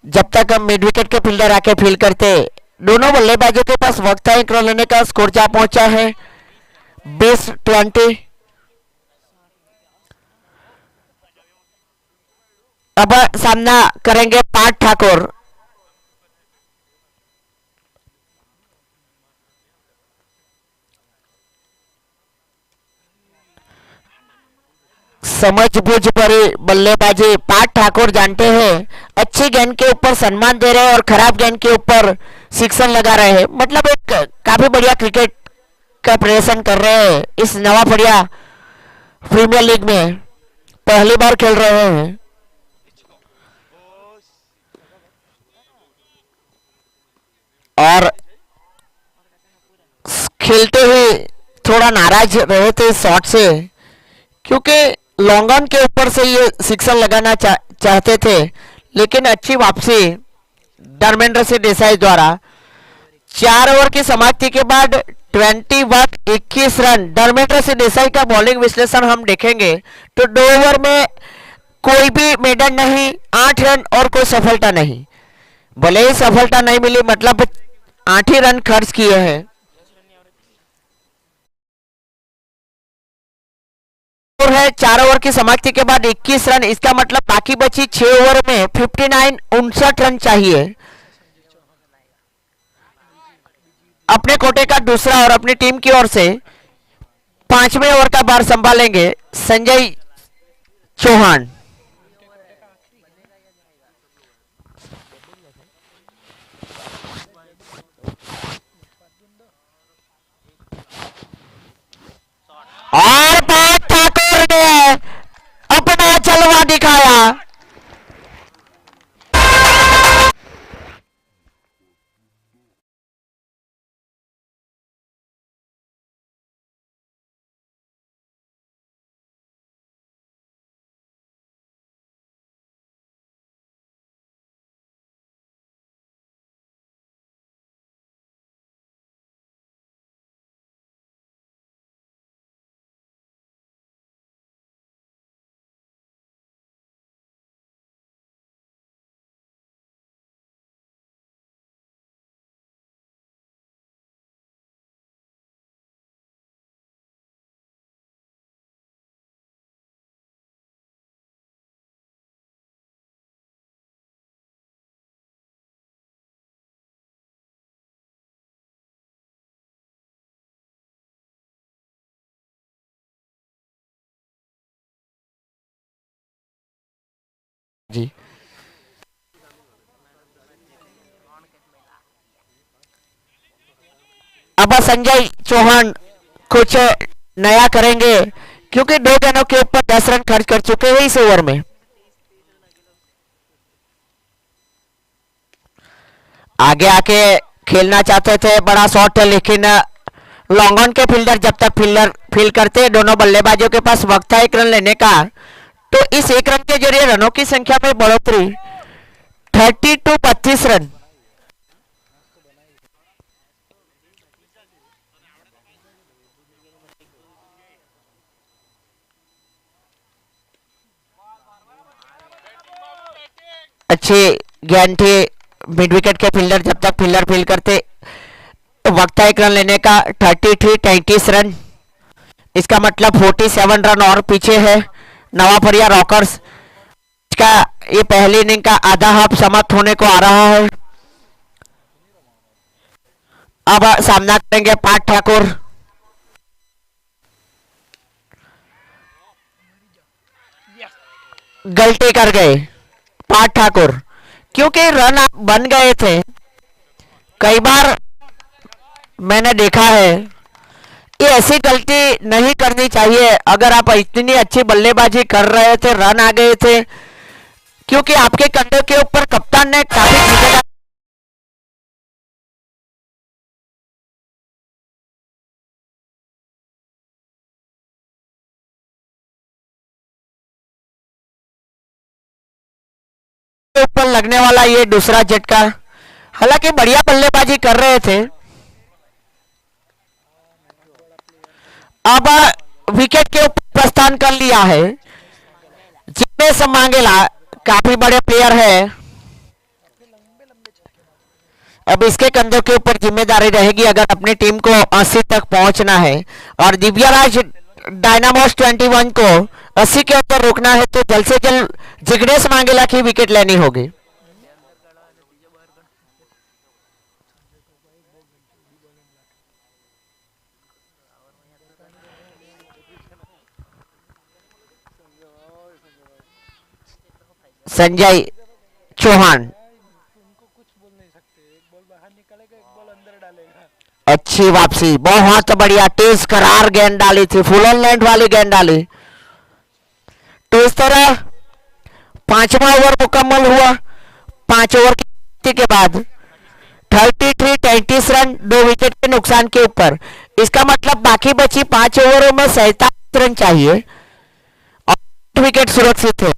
जब तक हम मिड विकेट के फील्डर आके फील करते। दोनों बल्लेबाजों के पास वक्त है एक रन लेने का। स्कोर जा पहुंचा है 20-20। अब सामना करेंगे पार्थ ठाकुर। समझबूझ भरी बल्लेबाजी। पार्थ ठाकुर जानते हैं अच्छी गेंद के ऊपर सम्मान दे रहे हैं और खराब गेंद के ऊपर सिक्सर लगा रहे हैं, मतलब एक काफी बढ़िया क्रिकेट का प्रदर्शन कर रहे हैं। इस नवाफरिया प्रीमियर लीग में पहली बार खेल रहे हैं और खेलते ही थोड़ा नाराज रहे थे शॉट से, क्योंकि लॉन्ग ऑन के ऊपर से ये सिक्सर लगाना चाहते थे, लेकिन अच्छी वापसी धर्मेंद्र सिंह देसाई द्वारा। 4 ओवर की समाप्ति के बाद 21 रन। धर्मेंद्र सिंह देसाई का बॉलिंग विश्लेषण हम देखेंगे तो 2 ओवर में कोई भी मेडन नहीं, 8 रन और कोई सफलता नहीं। भले ही सफलता नहीं मिली, मतलब 8 ही रन खर्च किए हैं। है 4 ओवर की समाप्ति के बाद 21 रन, इसका मतलब बाकी बची 6 ओवर में 59 रन चाहिए। अपने कोटे का दूसरा और अपनी टीम की ओर से 5वें ओवर का भार संभालेंगे संजय चौहान। और पार्थ ठाकुर ने अपना जलवा दिखाया। जी अब संजय चौहान कुछ नया करेंगे, क्योंकि 2 गेंदों के ऊपर 10 रन खर्च कर चुके हैं इस ओवर में। आगे आके खेलना चाहते थे, बड़ा शॉट है, लेकिन लॉन्ग ऑन के फील्डर जब तक फील्ड करते हैं, दोनों बल्लेबाजों के पास वक्त है 1 रन लेने का, तो इस 1 रन के जरिए रनों की संख्या में बढ़ोतरी 30-32 रन। अच्छी गेंद थी मिड विकेट के फील्डर जब तक फील्ड करते वक्त है 1 रन लेने का। 33 रन, इसका मतलब 47 रन और पीछे है नवाफरिया रॉकर्स। इसका ये पहली इनिंग का आधा हाफ समाप्त होने को आ रहा है। अब सामना करेंगे पार्थ ठाकुर। गलती कर गए पार्थ ठाकुर, क्योंकि रन बन गए थे कई बार मैंने देखा है, ये ऐसी गलती नहीं करनी चाहिए। अगर आप इतनी अच्छी बल्लेबाजी कर रहे थे, रन आ गए थे, क्योंकि आपके कंधे के ऊपर कप्तान ने काफी जिम्मेदारी के ऊपर लगने वाला ये दूसरा झटका। हालांकि बढ़िया बल्लेबाजी कर रहे थे। अब विकेट के ऊपर प्रस्थान कर लिया है जिग्नेश मांगेला, काफी बड़े प्लेयर है। अब इसके कंधों के ऊपर जिम्मेदारी रहेगी अगर अपनी टीम को 80 तक पहुंचना है, और दिव्याराज डायनामोस 21 को 80 के ऊपर रोकना है, तो जल्द से जल्द जिग्नेश मांगेला की विकेट लेनी होगी। संजय चौहान अच्छी वापसी, बहुत बढ़िया, तेज करार गेंद डाली थी, फुल ऑन लैंड वाली गेंद डाली। तो इस तरह पांचवा ओवर मुकम्मल हुआ। 5 ओवर के बाद 33 रन 2 विकेट के नुकसान के ऊपर। इसका मतलब बाकी बची 5 ओवरों में 47 रन चाहिए और विकेट सुरक्षित है।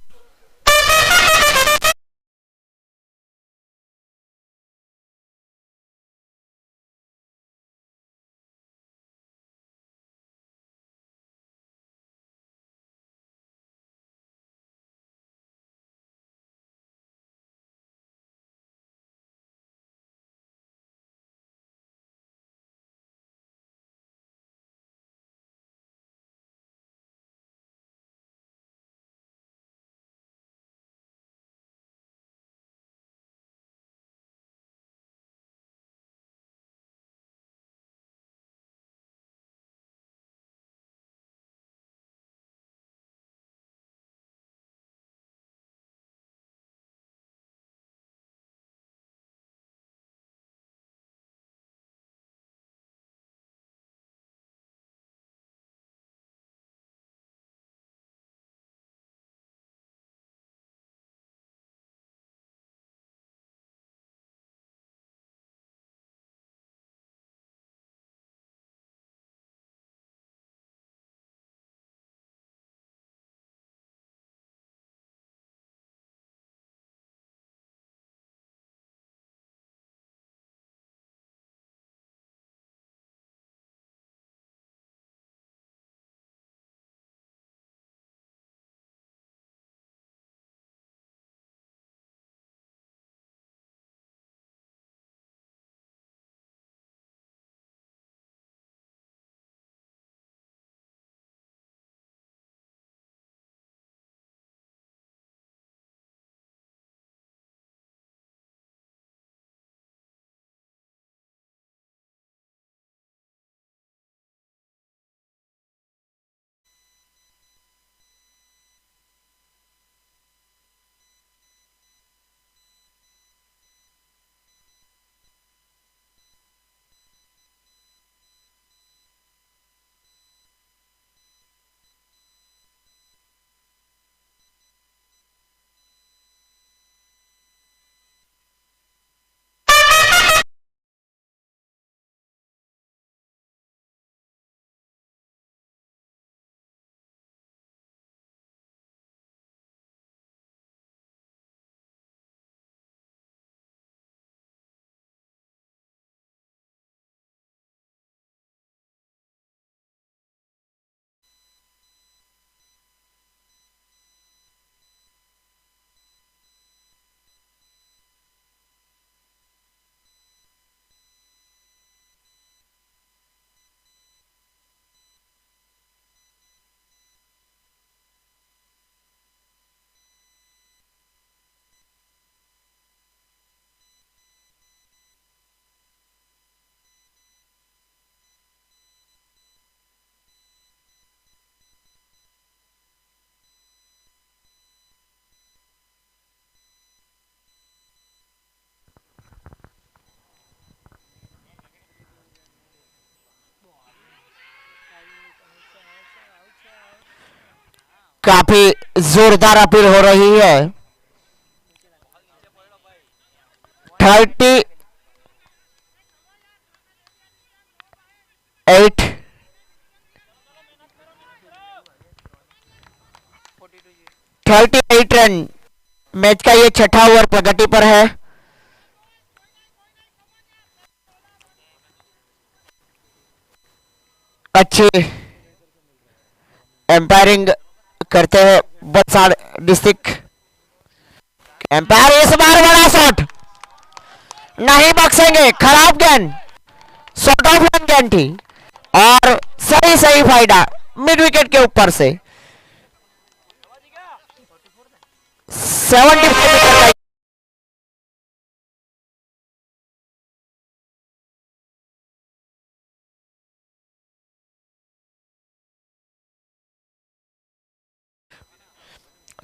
काफी जोरदार अपील हो रही है। 38 38 रन मैच का ये छठा ओवर प्रगति पर है। अच्छी एम्पायरिंग करते हैं बलसाड़ डिस्ट्रिक्ट एम्पायर। इस बार बड़ा शॉट नहीं बख्शेंगे, खराब गेंद, शॉट ऑफ लाइन गेंद थी और सही सही फायदा मिड विकेट के ऊपर से 75 मीटर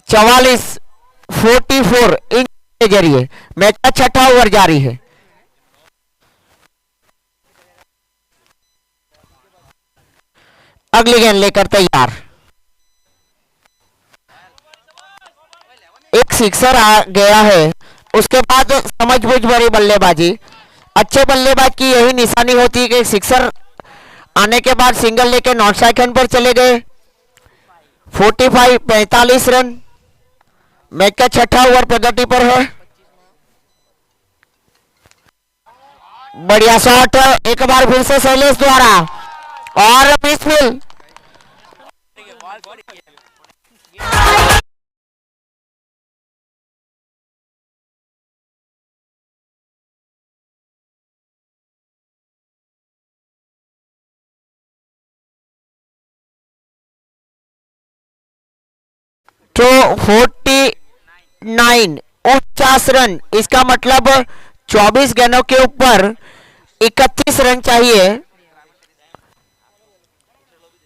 44 इंच के जरिए मैच का छठा ओवर जारी है। अगली गेंद लेकर तैयार, एक सिक्सर आ गया है। उसके बाद समझ बूझ भरी बल्लेबाजी, अच्छे बल्लेबाज की यही निशानी होती है कि सिक्सर आने के बाद सिंगल लेके नॉट स्ट्राइक हैंड पर चले गए। 45 रन मैच का छठा ओवर प्रगति पर है। बढ़िया शॉट एक बार फिर से शैलेश द्वारा और मिसफिल। तो 49 रन, इसका मतलब 24 गेंदों के ऊपर 31 रन चाहिए,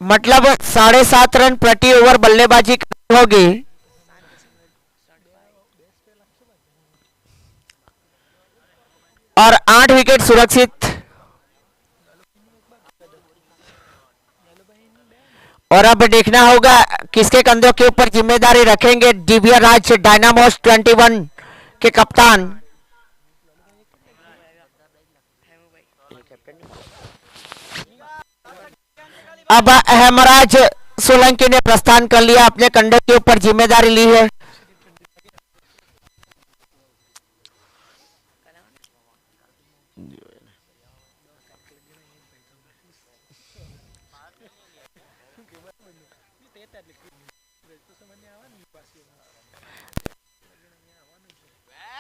मतलब 7.5 रन प्रति ओवर बल्लेबाजी करनी होगी। और 8 विकेट सुरक्षित। और अब देखना होगा किसके कंधों के ऊपर जिम्मेदारी रखेंगे दिव्या राज डायनामोस 21 के कप्तान। अब हेमराज सोलंकी ने प्रस्थान कर लिया, अपने कंधों के ऊपर जिम्मेदारी ली है।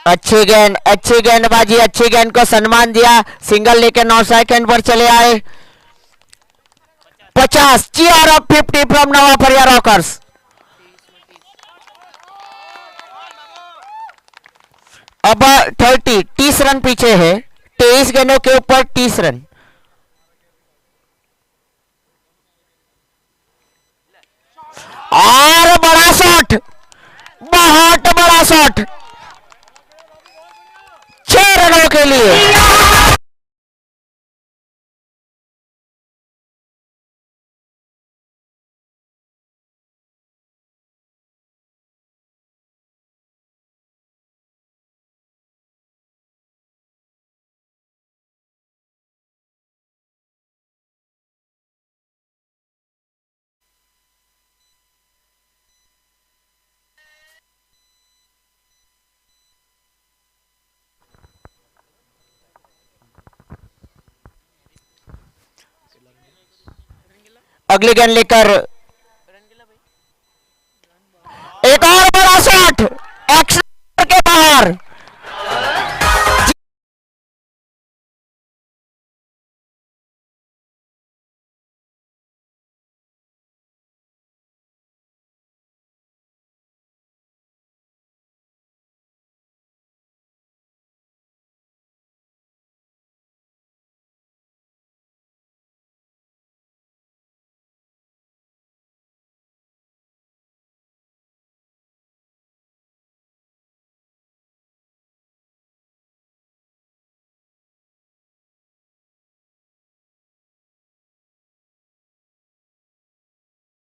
अच्छी गेंदबाजी, अच्छी गेंद को सम्मान दिया, सिंगल लेके नॉट स्ट्राइक हैंड पर चले आए। 50 चीयर ऑफ 50 फ्रॉम नवा फरिया रॉकर्स। अब 30 रन पीछे है, 23 गेंदों के ऊपर 30 रन। और बड़ा शॉट, बहुत बड़ा शॉट 6 रनों के लिए। अगली गेंद लेकर एक और बड़ा शॉट एक्स्ट्रा के बाहर।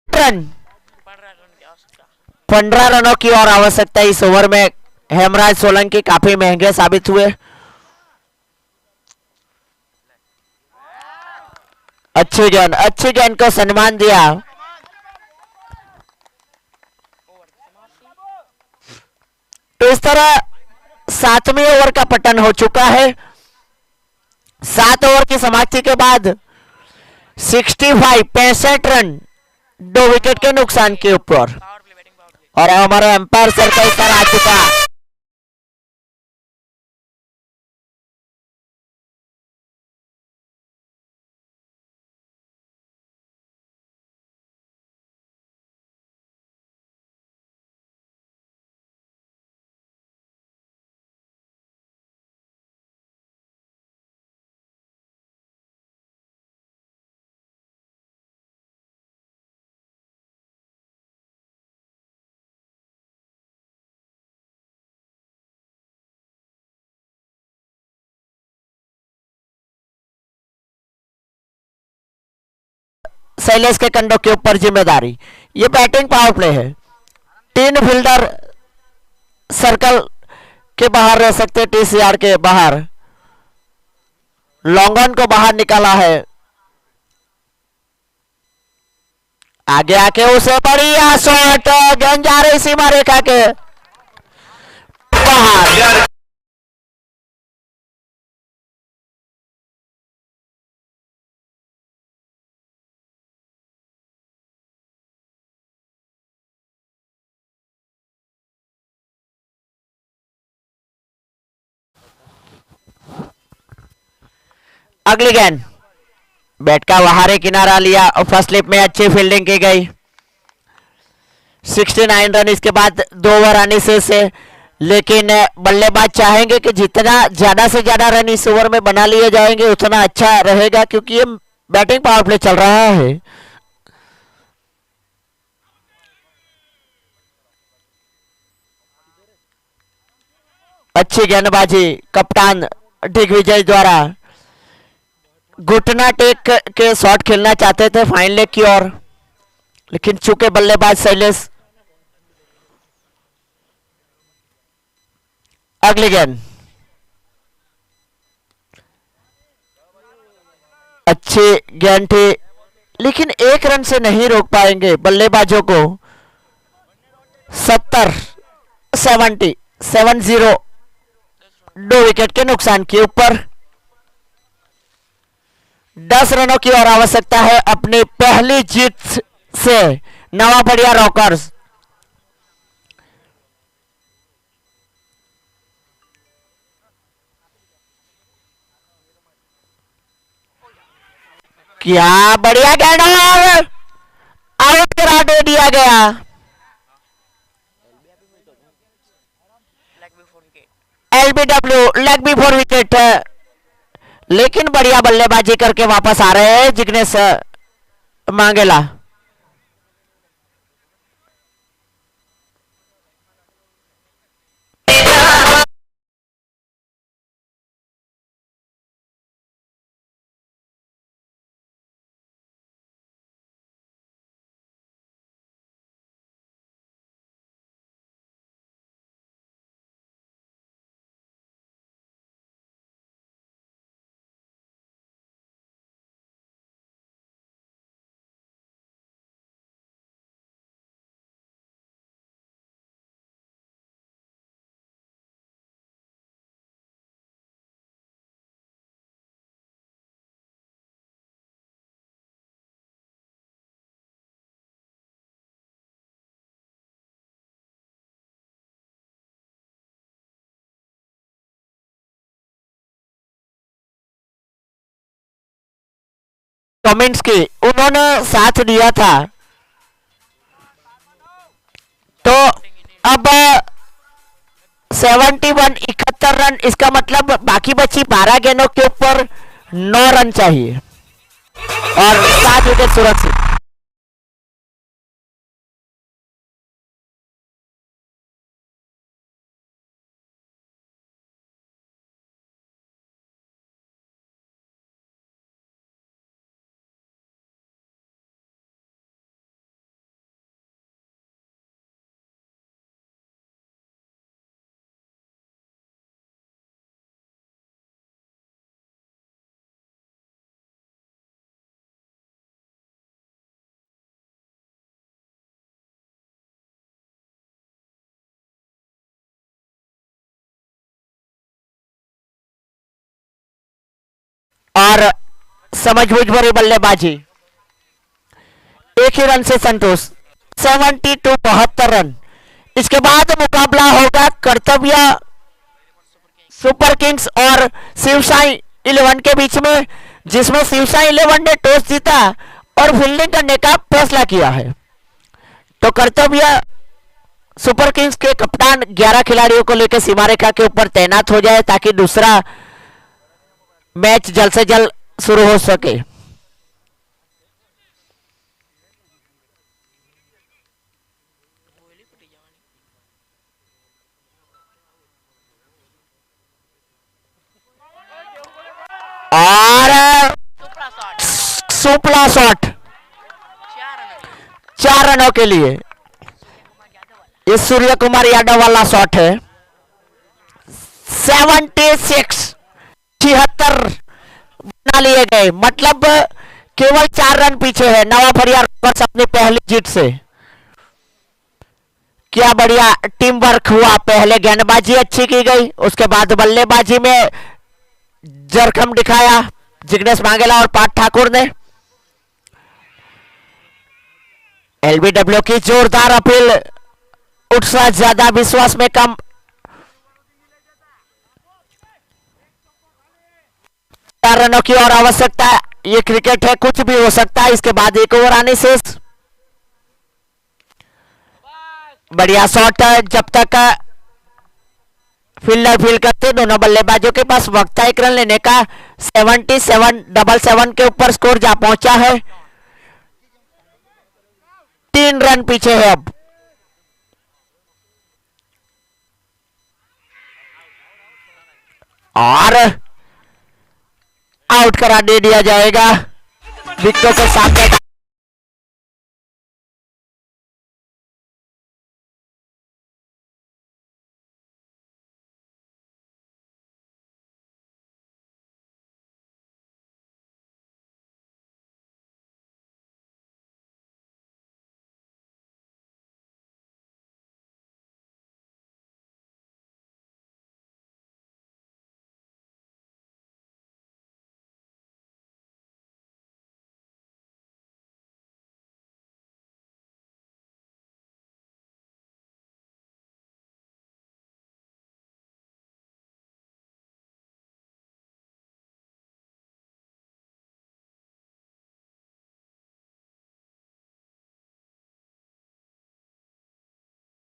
रन 15 रनों की और आवश्यकता इस ओवर में। हेमराज सोलंकी काफी महंगे साबित हुए। अच्छी गेंद को सम्मान दिया। तो इस तरह 7वें ओवर का पतन हो चुका है। 7 ओवर की समाप्ति के बाद 65 रन 2 विकेट के नुकसान के ऊपर। और हमारा एम्पायर सर्कल पर आ चुका। शैलेश के कंधों के ऊपर जिम्मेदारी। ये बैटिंग पावर प्ले है। 3 फील्डर सर्कल के बाहर रह सकते। टीसीआर के बाहर लॉन्गन को बाहर निकाला है। आगे आके उसे बढ़िया शॉट। गेंद जा रही सीमा रेखा के बाहर। अगली गेंद बैट का बाहरी किनारा लिया और फर्स्ट स्लिप में अच्छी फील्डिंग की गई। 69 रन इसके बाद 2 ओवर आने से लेकिन बल्लेबाज चाहेंगे कि जितना ज्यादा से ज्यादा रन इस ओवर में बना लिए जाएंगे उतना अच्छा रहेगा, क्योंकि ये बैटिंग पावर प्ले चल रहा है। अच्छी गेंदबाजी कप्तान दिग्विजय द्वारा। घुटना टेक के शॉट खेलना चाहते थे फाइन लेग की ओर, लेकिन चूंकि बल्लेबाज शैलेश। अगली गेंद अच्छी गेंद थी, लेकिन 1 रन से नहीं रोक पाएंगे बल्लेबाजों को। 70 2 विकेट के नुकसान के ऊपर। 10 रनों की और आवश्यकता है अपनी पहली जीत से नवा बढ़िया रॉकर्स। क्या बढ़िया गेंद और आउट करा दे दिया गया। LBW leg before wicket. लेकिन बढ़िया बल्लेबाजी करके वापस आ रहे हैं जिग्नेश मांगेला। कमेंट्स की उन्होंने साथ दिया था, तो अब 71 रन, इसका मतलब बाकी बची 12 गेंदों के ऊपर 9 रन चाहिए और 7 विकेट सुरक्षित। और समझबूझ भरी बल्लेबाजी, एक ही रन से संतोष, 72 72 रन। इसके बाद मुकाबला होगा कर्तव्य सुपर किंग्स और शिवसाई 11 के बीच में, जिसमें शिवसाई 11 ने टॉस जीता और फील्डिंग करने का फैसला किया है। तो कर्तव्य सुपर किंग्स के कप्तान 11 खिलाड़ियों को लेकर सीमा रेखा के ऊपर तैनात हो जाए ताकि दूसरा मैच जल्द से जल्द शुरू हो सके। और सुपला शॉट 4 रनों के लिए, इस सूर्य कुमार यादव वाला शॉट है। 76 बना लिए गए, मतलब केवल 4 रन पीछे है नवा फरिया रॉकर्स अपनी पहली जीत से। क्या बढ़िया टीम वर्क हुआ, पहले गेंदबाजी अच्छी की गई, उसके बाद बल्लेबाजी में जरखम दिखाया जिग्नेश मांगेला और पार्थ ठाकुर ने। एलबीडब्ल्यू की जोरदार अपील, उत्साह ज्यादा विश्वास में कम। 4 रनों की और आवश्यकता, ये क्रिकेट है, कुछ भी हो सकता है। इसके बाद एक ओवर आने से बढ़िया शॉट, जब तक फील्डर फील्ड करते दोनों बल्लेबाजों के पास वक्त था एक रन लेने का। 77 के ऊपर स्कोर जा पहुंचा है, 3 रन पीछे है अब। और आउट करा दे दिया जाएगा विकेटों के सामने।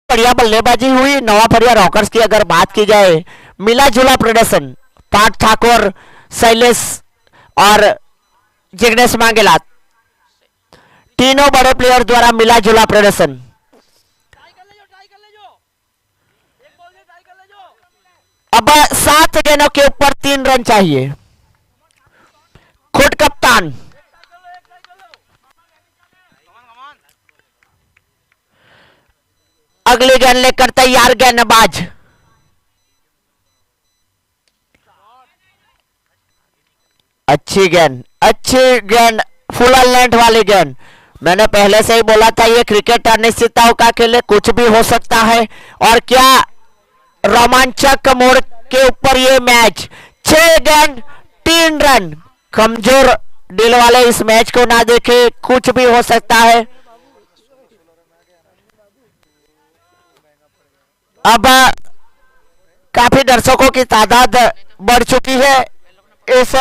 बढ़िया बल्लेबाजी हुई नवा फरिया रॉकर्स की। अगर बात की जाए मिला जुला प्रदर्शन, पार्थ ठाकुर, शैलेश और जिग्नेश मांगेला, तीनों बड़े प्लेयर द्वारा मिला जुला प्रदर्शन। अब 7 गेंदों के ऊपर 3 रन चाहिए। खुद कप्तान अगली गेंद लेकर तैयार, गेंदबाज अच्छी गेंद फुल लेंथ वाली गेंद। मैंने पहले से ही बोला था ये क्रिकेट अनिश्चितताओं का खेल, कुछ भी हो सकता है। और क्या रोमांचक मोड़ के ऊपर ये मैच, 6 गेंद 3 रन। कमजोर दिल वाले इस मैच को ना देखे, कुछ भी हो सकता है। अब काफी दर्शकों की तादाद बढ़ चुकी है इस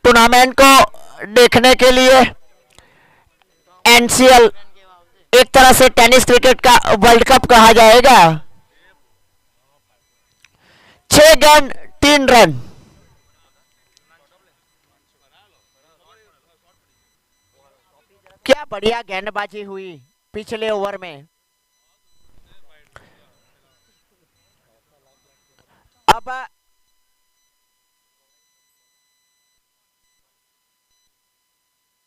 टूर्नामेंट को देखने के लिए। एनसीएल एक तरह से टेनिस क्रिकेट का वर्ल्ड कप कहा जाएगा। 6 गेंद 3 रन। क्या बढ़िया गेंदबाजी हुई पिछले ओवर में। अब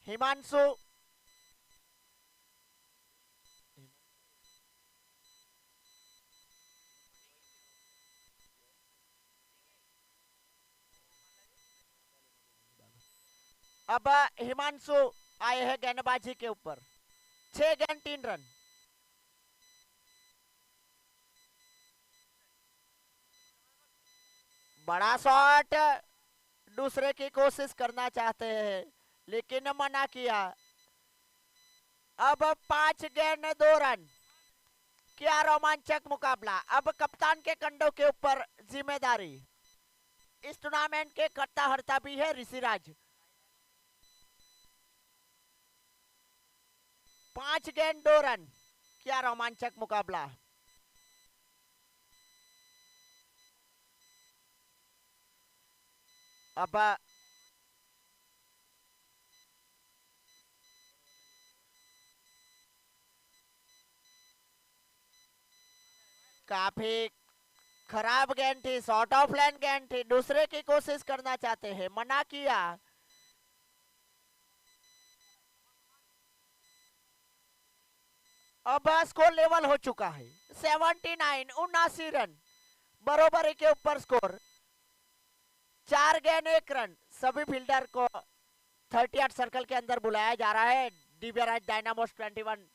हिमांशु आए हैं गेंदबाजी के ऊपर। 6 गेंद 3 रन। बड़ा शॉट दूसरे की कोशिश करना चाहते हैं लेकिन मना किया। अब 5 गेंद 2 रन। क्या रोमांचक मुकाबला। अब कप्तान के कंधों के ऊपर जिम्मेदारी। इस टूर्नामेंट के करता हरता भी है ऋषिराज। 5 गेंद 2 रन। क्या रोमांचक मुकाबला। अब काफी खराब गेंद थी, शॉर्ट ऑफ लाइन गेंद थी, दूसरे की कोशिश करना चाहते हैं, मना किया। अब स्कोर लेवल हो चुका है 79, 79 रन, बरोबरी के ऊपर स्कोर। 4 गेंद 1 रन। सभी फील्डर को 38 सर्कल के अंदर बुलाया जा रहा है। दिव्यराज डायनामोस 21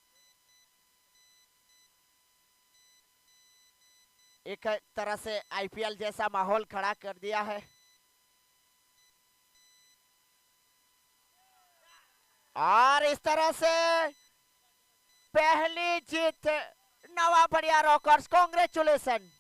एक तरह से आईपीएल जैसा माहौल खड़ा कर दिया है। और इस तरह से पहली जीत नवा बढ़िया रॉकर्स, कांग्रेचुलेशन।